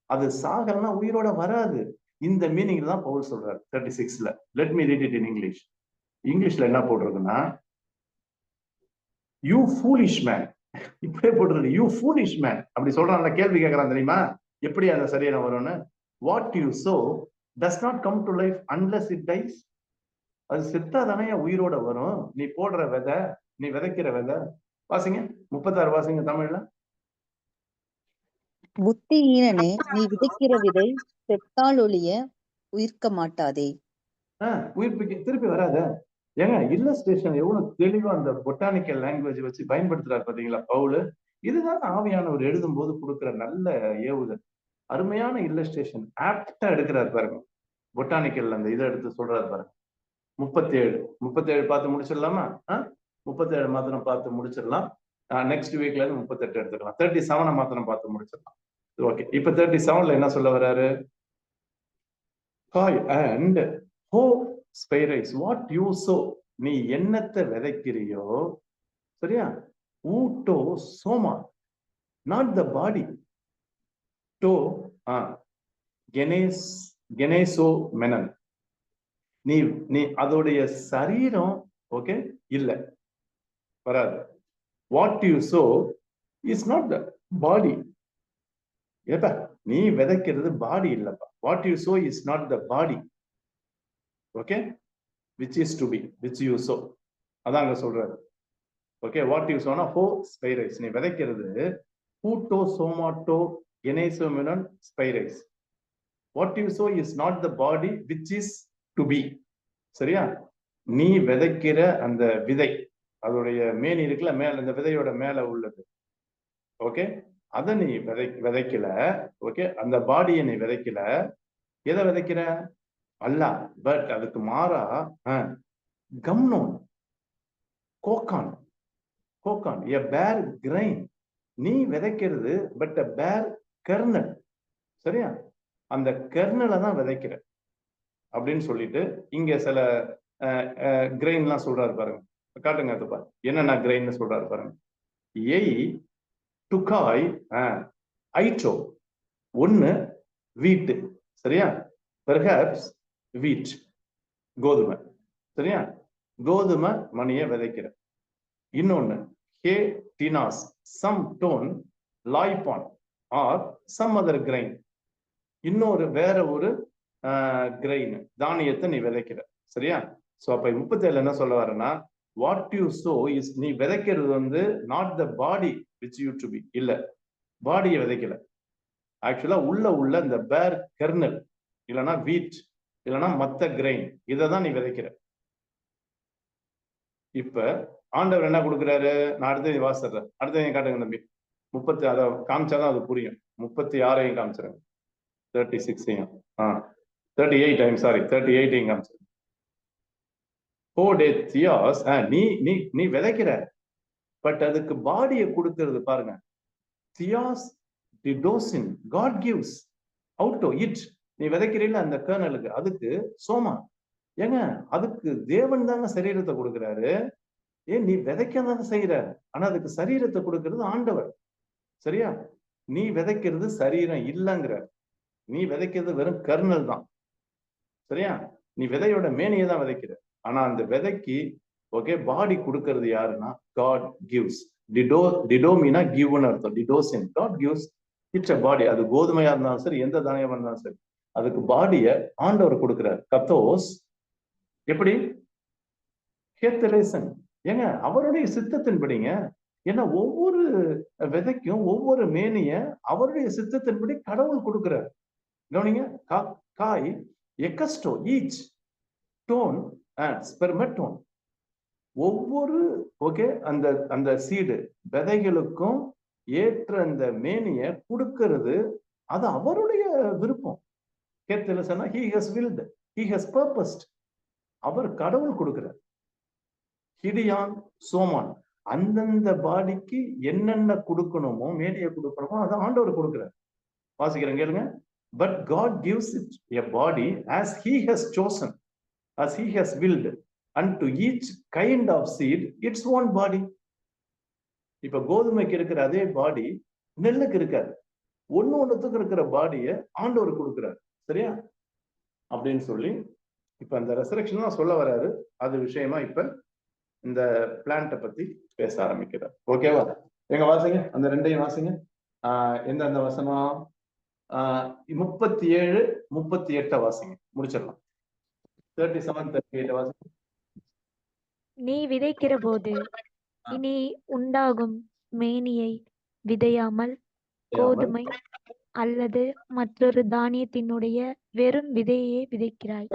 அது சாகலன்னா உயிரோட வராது. இந்த மீனிங்ல தான் பவுல் சொல்றாரு 36ல. Let me read it in English. இங்கிலீஷ்ல என்ன போட்டிருக்குன்னா, யூ ஃபூலிஷ் மேன், இப்படியே போட்டிருக்கு, யூ ஃபூலிஷ் மேன். அப்படி சொல்றான்ல, கேள்வி கேட்கறான் தெரியுமா, எப்படி அந்த சரீரம் வரும்னு. What you sow does not come to life unless it dies. அது செத்தாதானே உயிரோட வரும். நீ போடுற விதை, நீ விதைக்கிற விதை. வாசிங்க 36 வாசிங்க தமிழ்ல. புத்தியீனனே, நீ விதைக்கிற விதை செத்தால் ஒழிய உயிர்க்க மாட்டாதே. உயிர்ப்பிக்க திருப்பி வராத. ஏங்க இல்லஸ்ட்ரேஷன் எவ்வளவு தெளிவா அந்த பொட்டானிக்கல் லாங்குவேஜ் வச்சு பயன்படுத்துறாரு பாத்தீங்களா பவுல். இதுதான் ஆவியானவர் எழுதும் போது கொடுக்கிற நல்ல ஏவுதல். அருமையான இல்லஸ்ட்ரேஷன் ஆப்டா எடுக்கிறாரு பாருங்க. பொட்டானிக்கல் அந்த இதை எடுத்து சொல்றாரு பாருங்க. 37 பார்த்து முடிச்சிடலாமா? 37 மாத்திரம் பார்த்து முடிச்சிடலாம். நெக்ஸ்ட் வீக்ல இருந்து 38 எடுத்துக்கலாம். 37 மாத்திரம் பார்த்து முடிச்சிடலாம். ஓகே, இப்ப 37ல என்ன சொல்ல வர்றாரு? and ho speirais, what you sow, நீ என்னத்தை விதைக்கிறியோ. சரியா? ஊட்டோ சோமா, not the body. to கெனேசோ Menon, நீ நீ அதோடைய சரீரம் ஓகே இல்ல வராது. What you sow is not the body. ஏப்பா நீ விதைக்கிறது பாடி இல்லப்பா. What you sow is not the body. Okay, which is to be, which you sow. அதான் அங்க சொல்றாரு. ஓகே, வாட் யூ சோனா ஹோ ஸ்பைரைஸ், நீ விதைக்கிறது பூட்டோ சோமாட்டோ கெனேசோமெனன் ஸ்பைரைஸ். What you sow is not the body which is to be. சரியா? நீ விதைக்கிற அந்த விதை, அதோடைய மேனி இருக்குல்ல, மேல இந்த விதையோட மேல உள்ளது. ஓகே, அதை நீ விதைக்கல. ஓகே, அந்த பாடியை நீ விதைக்கல. எதை விதைக்கிற? அல்ல, பட் அதுக்கு மாறா கம்னோன், கோகான், கோகான் எ பேர் கிரைன். நீ விதைக்கிறது பட் அ பேர் கர்னல். சரியா? அந்த கர்னலை தான் விதைக்கிற அப்படின்னு சொல்லிட்டு இங்க சில கிரெயின்லாம் சொல்றாரு பாருங்க. காட்டுங்க அதுப்பா என்னென்ன கிரெயின் சொல்றாரு பாருங்க. ஏய் டுகாய் ஐட்டோ, ஒன்னு வீட்டு. சரியா? பெர்ஹாப்ஸ் வீட், கோதுமை. சரியா? கோதுமை மணியை விதைக்கிற. இன்னொன்னு ஹே டினாஸ், சம் டோன் லாய்பான் ஆர் சம் அதர் கிரைன். இன்னொரு வேற ஒரு கிரெயின் தானியத்தை நீ விதைக்கிற. சரியா? சோ அப்ப 37 என்ன சொல்ல வரேன்னா, வாட் யூ சோ இஸ், நீ விதைக்கிறது வந்து not the body which you to be, இல்ல பாடியை விதைக்கல. ஆக்சுவலா உள்ள இந்த பேர் கெர்னல் இல்லைன்னா வீட் இல்லைன்னா மத்த கிரெயின், இதை தான் நீ விதைக்கிற. இப்ப ஆண்டவர் என்ன கொடுக்குறாரு? நான் அடுத்தது வாசிடுறேன், அடுத்தது காட்டுங்க தம்பி. 30 அதை காமிச்சாதான் அது புரியும். 36 காமிச்சிருங்க, 36 38 சாரி 38 காமிச்சிருங்க. 4 days தியாஸ், நீ நீ நீ விதைக்கிற, பட் அதுக்கு பாடியை கொடுக்கிறது பாருங்க. தியாஸ் டிடோசின், God gives out to it. நீ விதைக்கிறீல்ல அந்த கர்னலுக்கு, அதுக்கு சோமா, ஏங்க அதுக்கு தேவன் தாங்க சரீரத்தை கொடுக்கிறாரு. ஏன் நீ விதைக்காத செய்யற, ஆனா அதுக்கு சரீரத்தை கொடுக்கிறது ஆண்டவர். சரியா? நீ விதைக்கிறது சரீரம் இல்லைங்கிற, நீ விதைக்கிறது வெறும் கர்னல் தான். சரியா? நீ விதையோட மேனியை தான் விதைக்கிற, ஆனா அந்த விதைக்கு ஓகே பாடி கொடுக்கிறது யாருன்னா காட் கிவ்ஸ். டிடோமினா கிவ்னு அர்த்தம், டிடோசின், காட் கிவ்ஸ் இட்ஸ் அ பாடி. அது கோதுமையா இருந்தாலும் சரி, எந்த தானியமா இருந்தாலும் சரி, அதுக்கு பாடிய ஆண்டவர் கொடுக்கிறார். கத்தோஸ் எப்படி? கேத்தலேசன், ஏங்க அவருடைய சித்தத்தின்படிங்க. ஏன்னா ஒவ்வொரு விதைக்கும் ஒவ்வொரு மேனிய அவருடைய சித்தத்தின்படி கடவுள் கொடுக்கிறார். கவனிங்க, காய் எக்கஸ்டோ ஈச் டோன் ஸ்பெர்மெட்டோன், ஒவ்வொரு ஓகே அந்த அந்த சீடு விதைகளுக்கும் ஏற்ற அந்த மேனிய கொடுக்கிறது அது அவருடைய விருப்பம். கேத்தலேசனா he has willed, he has purposed. அவர் கடவுள் கொடுக்கிறார். ஹிடியான் சோமான், அந்தந்த பாடிக்கு என்னென்ன கொடுக்கணுமோ, மேனியை கொடுக்கணுமோ அதை ஆண்டவர் கொடுக்கிறார். வாசிக்கிறேன் கேளுங்க. But God gives it a body as he has chosen, as he has willed, and to each kind of seed its own body. இப்ப கோதுமைக்கு இருக்கிற அதே பாடி நெல்லுக்கு இருக்காது. ஒண்ணுத்துக்கு இருக்கிற பாடியை ஆண்டவர் கொடுக்கிறார். சரியா? அப்படின்னு சொல்லி இப்ப அந்த ரெசரக்ஷன் தான் சொல்ல வராரு. அது விஷயமா இப்ப இந்த பிளான்ட்டை பத்தி பேச ஆரம்பிக்கிறார். ஓகேவா? எங்க வாசிங்க, அந்த ரெண்டையும் வாசிங்க. எந்தெந்த வசனம்? 37 38 வாசிங்க, முடிச்சிடலாம். 37 38 வாசிங்க. நீ விதைக்கிற போது இனி உண்டாகும் மேனியை விதையாமல் கோதுமை அல்லது மற்றொரு தானியத்தினுடைய வெறும் விதையே விதைக்கிறாய்.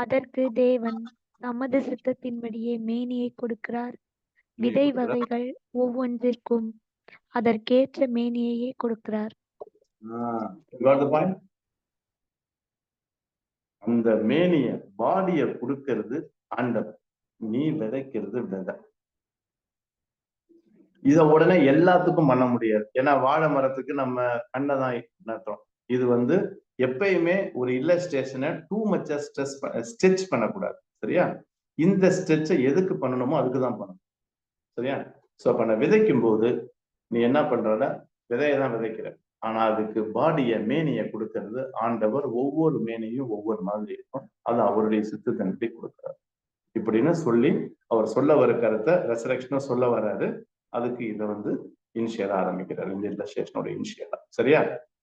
அதற்கு தேவன் தமது சித்தத்தின்படியே மேனியை கொடுக்கிறார். விதை வகைகள் ஒவ்வொன்றிற்கும் அதற்கேற்ற மேனியையே கொடுக்கிறார். அந்த மேனிய பாடிய கொடுக்கிறது ஆண்டவர், நீ விதைக்கிறது விதை. இத உடனே எல்லாத்துக்கும் பண்ண முடியாது. ஏன்னா வாழை மரத்துக்கு நம்ம கண்ணதான் நட்டோம். இது வந்து எப்பயுமே ஒரு இல்லஸ்ட்ரேஷனை டூ மச்சா ஸ்ட்ரெச் பண்ணக்கூடாது. சரியா? இந்த ஸ்ட்ரெச்சை எதுக்கு பண்ணணுமோ அதுக்குதான் பண்ணணும். சரியா? சோ அப்ப நான் விதைக்கும் போது நீ என்ன பண்றன்னா விதையை தான் விதைக்கிற, ஆனா அதுக்கு பாடிய மேனிய கொடுக்கறது ஆண்டவர். ஒவ்வொரு மேனியும் ஒவ்வொரு மாதிரி இருக்கும், அது அவருடைய சித்தத்தின்படி கொடுக்கிறார். இப்படின்னு சொல்லி அவர் சொல்ல வர கருத்தை ரெசரக்ஷனும் சொல்ல வர்றாரு. அதுக்கு இதை வந்து இனிஷியலா ஆரம்பிக்கிறார், இந்த இல்லஸ்ட்ரேஷனோட இனிஷியலா. சரியா?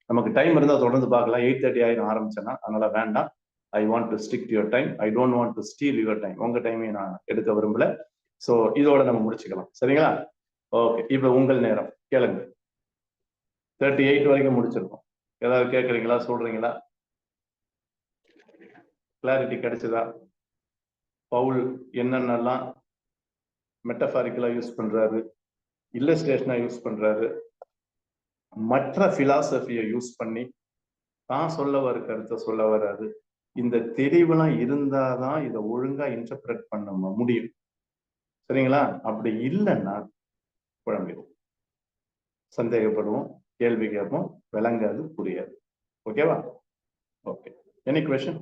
நமக்கு டைம் இருந்தா தொடர்ந்து பார்க்கலாம். 8:30 ஆயிரம் ஆரம்பிச்சேன்னா, அதனால வேண்டாம். I want to stick to your time, I don't want to steel your time. உங்க டைமையும் நான் எடுக்க விரும்பல. சோ இதோட நம்ம முடிச்சுக்கலாம். சரிங்களா? ஓகே, இப்ப உங்கள் நேரம், கேளுங்க. 38 வரைக்கும் முடிச்சிருக்கோம். ஏதாவது கேட்கறீங்களா, சொல்றீங்களா? கிளாரிட்டி கிடைச்சதா? பவுல் என்னென்னலாம் மெட்டபாரிக்கலா யூஸ் பண்றாரு, இல்லஸ்ட்ரேஷனா யூஸ் பண்றாரு, மற்ற பிலாசபியை யூஸ் பண்ணி தான் சொல்ல வர கருத்தை சொல்ல வராது. இந்த தெளிவுலாம் இருந்தாதான் இதை ஒழுங்கா இன்டர்பிரட் பண்ண முடியும். சரிங்களா? அப்படி இல்லைன்னா குழம்பிடும், சந்தேகப்படுவோம், கேள்வி கேட்போம், விளங்காது, புரியாது. ஓகேவா? Okay, any question?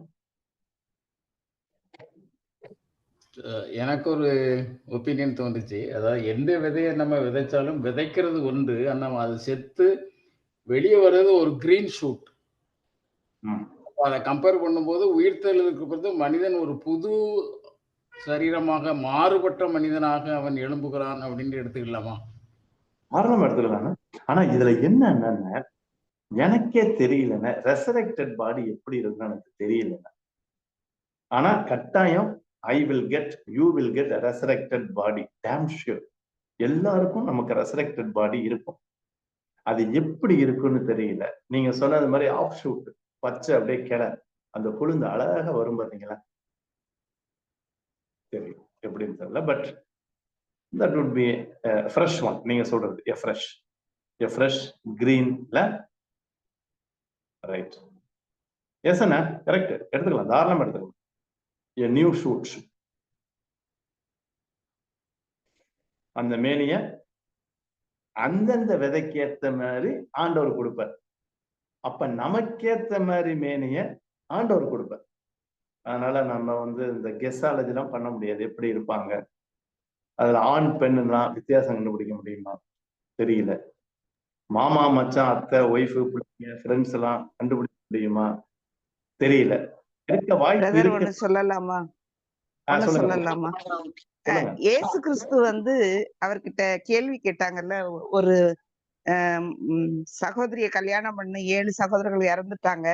எனக்கு ஒரு ஒப்பீனியன் தோன்றுச்சு. அதாவது எந்த விதையை நம்ம விதைச்சாலும் விதைக்கிறது ஒன்று, நம்ம அது செத்து வெளியே வர்றது ஒரு கிரீன் ஷூட். அதை கம்பேர் பண்ணும்போது உயிர்த்தெழுதலுக்கு பிறகு மனிதன் ஒரு புது சரீரமாக மாறுபட்ட மனிதனாக அவன் எழும்புகிறான் அப்படின்னு எடுத்துக்கலாமா? காரணம் எடுத்துக்கலாம். ஆனா இதுல என்னன்னா எனக்கே தெரியலன்னா ரெசரெக்டட் பாடி எப்படி இருக்குன்னு எனக்கு தெரியலன்னா. ஆனா கட்டாயம் I will get, you will get resurrected body, dam sure. எல்லாருக்கும் நமக்கு ரெசரக்டட் பாடி இருக்கும். அது எப்படி இருக்குன்னு தெரியல. நீங்க சொன்னது மாதிரி ஆஃப் ஷூட், பச்சை அப்படியே கிளை, அந்த கொழுந்து அழகா வரும் பாத்தீங்களா, தெரியும் எப்படின்னு தெரியல. But that would be fresh one. நீங்க சொல்றது எ ஃப்ரெஷ் கிரீன்ல, ரைட்? எஸ் அண்ணா, கரெக்ட். எடுத்துக்கலாம், தாராளமா எடுத்துக்கலாம். A new shoot. அந்த மேனிய அந்தந்த விதைக்கு ஏத்த மாதிரி ஆண்டவர் கொடுப்பார். அப்ப நமக்கேத்த மாதிரி மேனிய ஆண்டவர் கொடுப்பார். அதனால நம்ம வந்து இந்த கெஸ்ஸாலஜி எல்லாம் பண்ண முடியாது. எப்படி இருப்பாங்க, அதுல ஆண் பெண்ணுன்னா வித்தியாசம் கண்டுபிடிக்க முடியுமா தெரியல. மாமா மச்சான் அத்தை ஒய்ஃபு பிள்ளைங்க ஃப்ரெண்ட்ஸ் எல்லாம் கண்டுபிடிக்க முடியுமா தெரியல. இருக்க வாய்ப்பு பிரதர் இருக்கு. ஒண்ணு சொல்லலாமா? ஒண்ணு சொல்லுங்க சொல்லலாமா? சொல்லுங்க. இயேசு கிறிஸ்து வந்து அவர்கிட்ட கேள்வி கேட்டாங்கல்ல, ஒரு சகோதரிய கல்யாணம் பண்ணி 7 சகோதரர்கள் இறந்துட்டாங்க,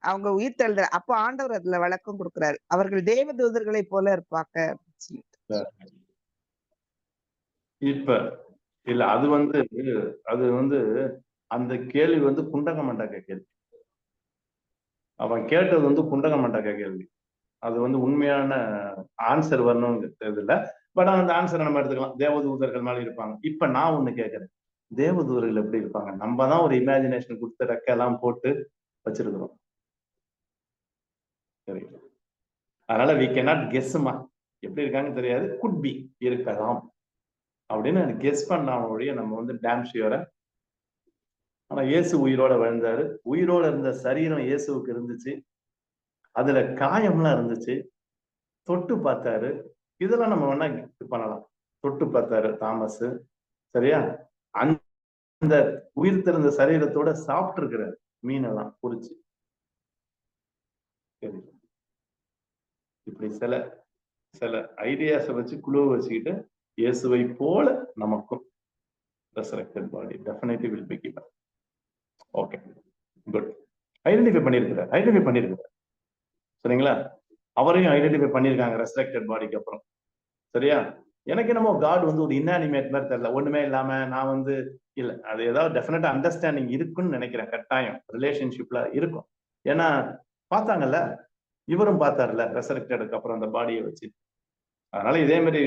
அவங்க உயிர் தெழுற, அப்போ ஆண்டவர் அதுல விளக்கம் கொடுக்கிறாரு, அவர்கள் தேவதூதர்களை போல இருப்பாங்க அப்படின்னு சொல்லிட்டு. இப்ப இல்ல, அது வந்து அந்த கேள்வி வந்து குண்டக மண்டக கேள்வி. அவன் கேட்டது வந்து குண்டக மண்டக கேள்வி. அது வந்து உண்மையான ஆன்சர் வரணும்னு இல்ல. பட் அந்த ஆன்சரை நம்ம எடுத்துக்கலாம். தேவதூதர்கள் மாதிரி இருப்பாங்க. இப்ப நான் ஒண்ணு கேட்கிறேன், தேவதூதர்கள் எப்படி இருப்பாங்க? நம்ம தான் ஒரு இமேஜினேஷன் கொடுத்து ரெக்கெல்லாம் போட்டு வச்சிருக்கிறோம். சரி, அதனால we cannot guessமா, எப்படி இருக்காங்கன்னு தெரியாது, குட் பி, இருக்கலாம் அப்படின்னு கெஸ் பண்ண நம்ம வந்து டேம் ஷியூரா. ஆனா இயேசு உயிரோட வாழ்ந்தாரு. உயிரோட இருந்த சரீரம் இயேசுவுக்கு இருந்துச்சு, அதுல காயம்லாம் இருந்துச்சு, தொட்டு பார்த்தாரு. இதெல்லாம் நம்ம வேணா பண்ணலாம். தொட்டு பார்த்தாரு தாமஸ், சரியா? அந்த உயிர் திறந்த சரீரத்தோட சாப்பிட்டு இருக்கிறாரு மீனெல்லாம் பொரிச்சு. சரி, இப்படி சில ஐடியாஸை வச்சு குழுவை வச்சுக்கிட்டு இயேசுவை போல நமக்கும் resurrected body definitely will be given. Okay, good. Identify பண்ணிருக்கிறார் சரிங்களா? அவரையும் ஐடென்டிஃபை பண்ணிருக்காங்க ரெசரக்டட் பாடிக்கு அப்புறம். சரியா? எனக்கு என்னமோ காட் வந்து ஒரு இன்ஆனிமேட் மாதிரி தெரியல, ஒண்ணுமே இல்லாம நான் வந்து இல்ல, அது ஏதாவது டெஃபினட்டா அண்டர்ஸ்டாண்டிங் இருக்குன்னு நினைக்கிறேன். கட்டாயம் ரிலேஷன்ஷிப்ல இருக்கும். ஏன்னா பார்த்தாங்கல்ல, இவரும் பார்த்தாருல்ல ரெசரக்டடுக்கு அப்புறம் அந்த பாடியை வச்சு. அதனால இதே மாதிரி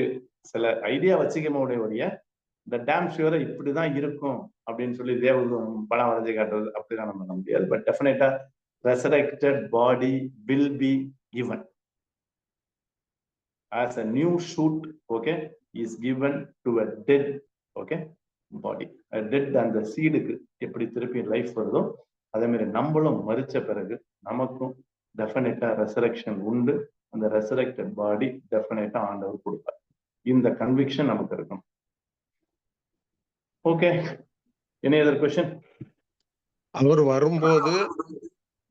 சில ஐடியா வச்சுக்க உடைய இந்த டேம் ஷியூரா இப்படிதான் இருக்கும் அப்படின்னு சொல்லி தேவதூதன் படம் வரைஞ்சு காட்டுறது அப்படிதான் நம்ம பண்ண முடியாது. பட் டெஃபினட்டா resurrected body will be given as a new shoot, okay, is given to a dead, okay, body. A dead அந்த சீடுக்கு எப்படி திருப்பி லைஃப் வருதோ அதே மாதிரி நம்மளும் மரிச்ச பிறகு நமக்கும் டெஃபினட்டா ரெசரக்ஷன் உண்டு. அந்த ரெசரக்டட் பாடி டெஃபினட்டா ஆண்டவர் கொடுப்பார். இந்த கன்விக்ஷன் நமக்கு இருக்கும். Okay, any other question? அவர் வரும்போது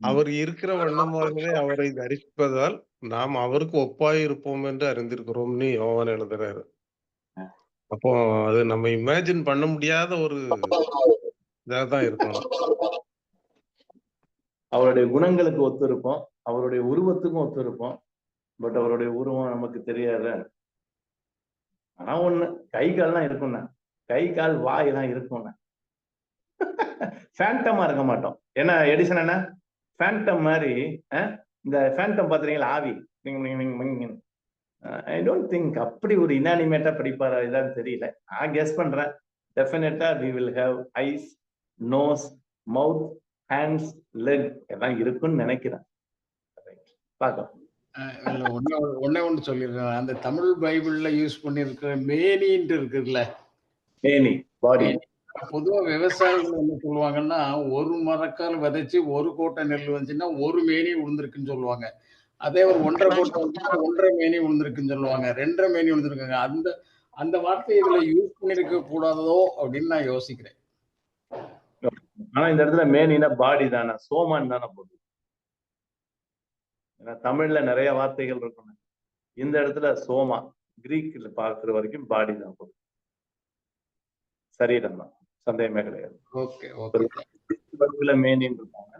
அவர் இருக்கிற வண்ணமாகவே அவரை தரிசிப்பதால் நாம் அவருக்கு ஒப்பாய் இருப்போம் என்று அறிந்திருக்கிறோம்னு யோவான் எழுதுறாரு. அப்போ அது நம்ம இமேஜின் பண்ண முடியாத ஒரு இதாதான் இருக்கணும். அவருடைய குணங்களுக்கு ஒத்து இருப்போம், அவருடைய உருவத்துக்கும் ஒத்து இருப்போம். பட் அவருடைய உருவம் நமக்கு தெரியாது. ஆனா ஒண்ணு, கை கால்லாம் இருக்கும்ண்ணா, கை கால் வாயெல்லாம் இருக்கும்ண்ணா. ஃபேண்டமா இருக்க மாட்டோம். ஏன்னா எடிசன் என்ன ஃபேண்டம் மாதிரி, இந்த ஃபேண்டம் பாத்துறீங்களா, ஆவி. ஐ டோன்ட் திங்க் அப்படி ஒரு இனானிமேட்டா படிப்பாரா இதான்னு தெரியல. நான் கெஸ் பண்றேன். டெஃபினட்டா we will have eyes, nose, mouth, hands, leg எல்லாம் இருக்குன்னு நினைக்கிறேன். பார்க்கலாம். ஒன்னே ஒண்ணு சொல்லிடுறேன். அந்த தமிழ் பைபிள்ல யூஸ் பண்ணிருக்கிற மேனின்ட்டு இருக்குல்ல, மேனி பாடி. பொதுவா விவசாயிகள் என்ன சொல்லுவாங்கன்னா, ஒரு மரக்கால் விதைச்சு ஒரு கோட்டை நெல் வந்துச்சுன்னா ஒரு மேனி விழுந்திருக்குன்னு சொல்லுவாங்க. அதே ஒரு 1.5 கோட்டை வந்துச்சுன்னா 1.5 மேனி விழுந்திருக்குன்னு சொல்லுவாங்க. 2.5 மேனி விழுந்திருக்காங்க. அந்த வார்த்தையை இதுல யூஸ் பண்ணிருக்க கூடாதோ அப்படின்னு நான் யோசிக்கிறேன். ஆனா இந்த இடத்துல மேனினா பாடி தானே, சோமான் தானே போகுது. ஏன்னா தமிழ்ல நிறைய வார்த்தைகள் இருக்கும். இந்த இடத்துல சோமா, கிரீக்ல பார்க்கிற வரைக்கும் பாடி தான் போகுது, சரீரம் தான், சந்தேகமே கிடையாது. மேனின்னு இருப்பாங்க.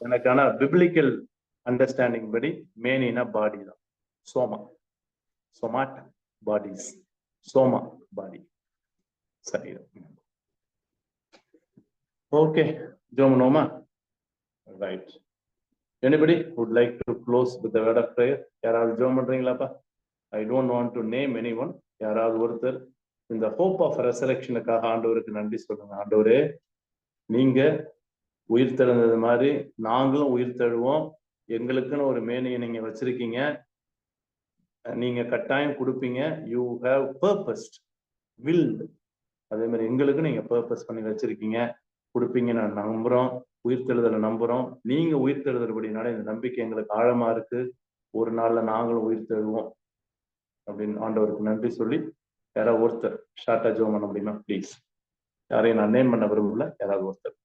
எனக்கான பிப்ளிக்கல் அண்டர்ஸ்டாண்டிங் படி மேனினா பாடி தான். சோமா, சொமாட் பாடிஸ், சோமா பாடி. சரி, ஓகே, ஜோமனோமா. Right. Anybody would like to close with the word of prayer? யாராவது ஜெபம் பண்றீங்களாப்பா? I don't want to name anyone. யாராவது ஒருத்தர் இந்த hope of resurrectionக்காக ஆண்டவருக்கு நன்றி சொல்லுங்க. ஆண்டவரே, நீங்க உயிர் தெழுந்தது மாதிரி நாங்களும் உயிர் தழுவோம். எங்களுக்குன்னு ஒரு மேனியை நீங்க வச்சிருக்கீங்க. நீங்க கட்டாயம் கொடுப்பீங்க. You have purposed, willed. அதே மாதிரி எங்களுக்கு நீங்க பர்பஸ் பண்ணி வச்சிருக்கீங்க, கொடுப்பீங்க. நான் நம்புறோம், உயிர்த்தெழுதலை நம்புறோம். நீங்க உயிர்த்தெழுதல்படினால இந்த நம்பிக்கை எங்களுக்கு ஆழமா இருக்கு. ஒரு நாள்ல நாங்களும் உயிர்த்தெழுவோம் அப்படின்னு ஆண்டவருக்கு நன்றி சொல்லி யாராவது ஒருத்தர் ஷார்ட்டா ஜெபம் பண்ண முடியுமா ப்ளீஸ்? யாரையும் நான் நேம் பண்ண விரும்பல, யாராவது ஒருத்தர்.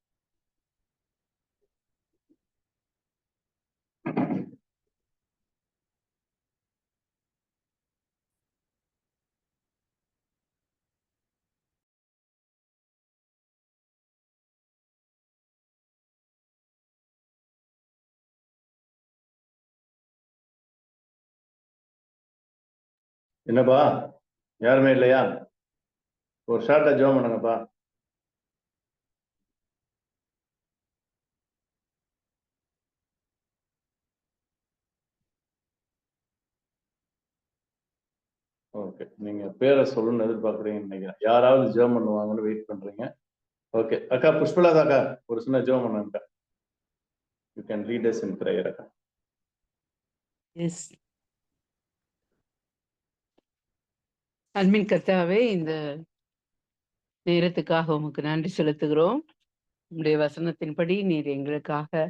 என்னப்பா, யாருமே இல்லையா? ஒரு ஷார்ட்டா ஜெபம் பண்ணுங்கப்பா. ஓகே, நீங்க பேரை சொல்லணும்னு எதிர்பார்க்குறீங்கன்னு நினைக்கிறேன். யாராவது ஜெபம் பண்ணுவாங்கன்னு வெயிட் பண்றீங்க. ஓகே, அக்கா புஷ்பலதா அக்கா ஒரு சின்ன ஜெபம் பண்ணுங்க. You can lead us in prayer அக்கா. எஸ், அன்பின் கர்த்தாவே, இந்த நேரத்துக்காக உமக்கு நன்றி செலுத்துகிறோம். உங்களுடைய வசனத்தின்படி நீர் எங்களுக்காக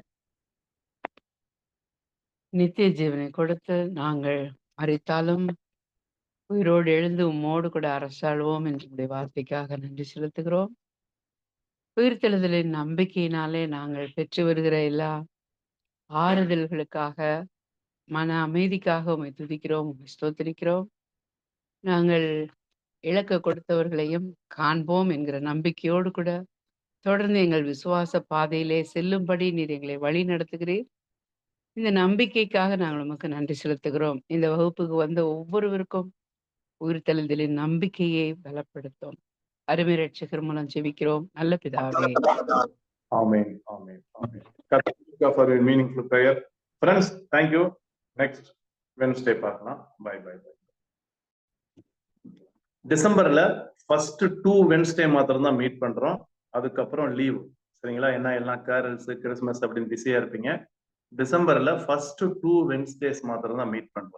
நித்திய ஜீவனை கொடுத்து நாங்கள் மரித்தாலும் உயிரோடு எழுந்து உம்மோடு கூட அரசாழ்வோம் என்ற வார்த்தைக்காக நன்றி செலுத்துகிறோம். உயிர்த்தெழுதலின் நம்பிக்கையினாலே நாங்கள் பெற்று வருகிற எல்லா ஆறுதல்களுக்காக, மன அமைதிக்காக உம்மை துதிக்கிறோம், உம்மை ஸ்தோத்திரிக்கிறோம். நாங்கள் இழக்க கொடுத்தவர்களையும் காண்போம் என்கிற நம்பிக்கையோடு கூட தொடர்ந்து எங்கள் விசுவாச பாதையிலே செல்லும்படி நீர் எங்களை வழி நடத்துகிறீர். இந்த நம்பிக்கைக்காக நாங்கள் உமக்கு நன்றி செலுத்துகிறோம். இந்த வகுப்புக்கு வந்த ஒவ்வொருவருக்கும் உயிர்த்தெழுதலின் நம்பிக்கையை பலப்படுத்தும். அருமை ரட்சகர் மூலம் ஜெபிக்கிறோம் நல்ல பிதாவே. Amen. Amen. Amen. For your meaningful prayer. Friends, thank you. Next Wednesday பார்க்கலாம். Bye bye. டிசம்பர்ல ஃபர்ஸ்ட் 2 Wednesday மாத்திரம் தான் மீட் பண்றோம். அதுக்கப்புறம் லீவ். சரிங்களா? என்ன எல்லாம் கேரல்ஸ், கிறிஸ்மஸ் அப்படின்னு பிஸியா இருப்பீங்க. டிசம்பர்ல ஃபர்ஸ்ட் 2 Wednesdays மாத்திரம் தான் மீட் பண்றோம்.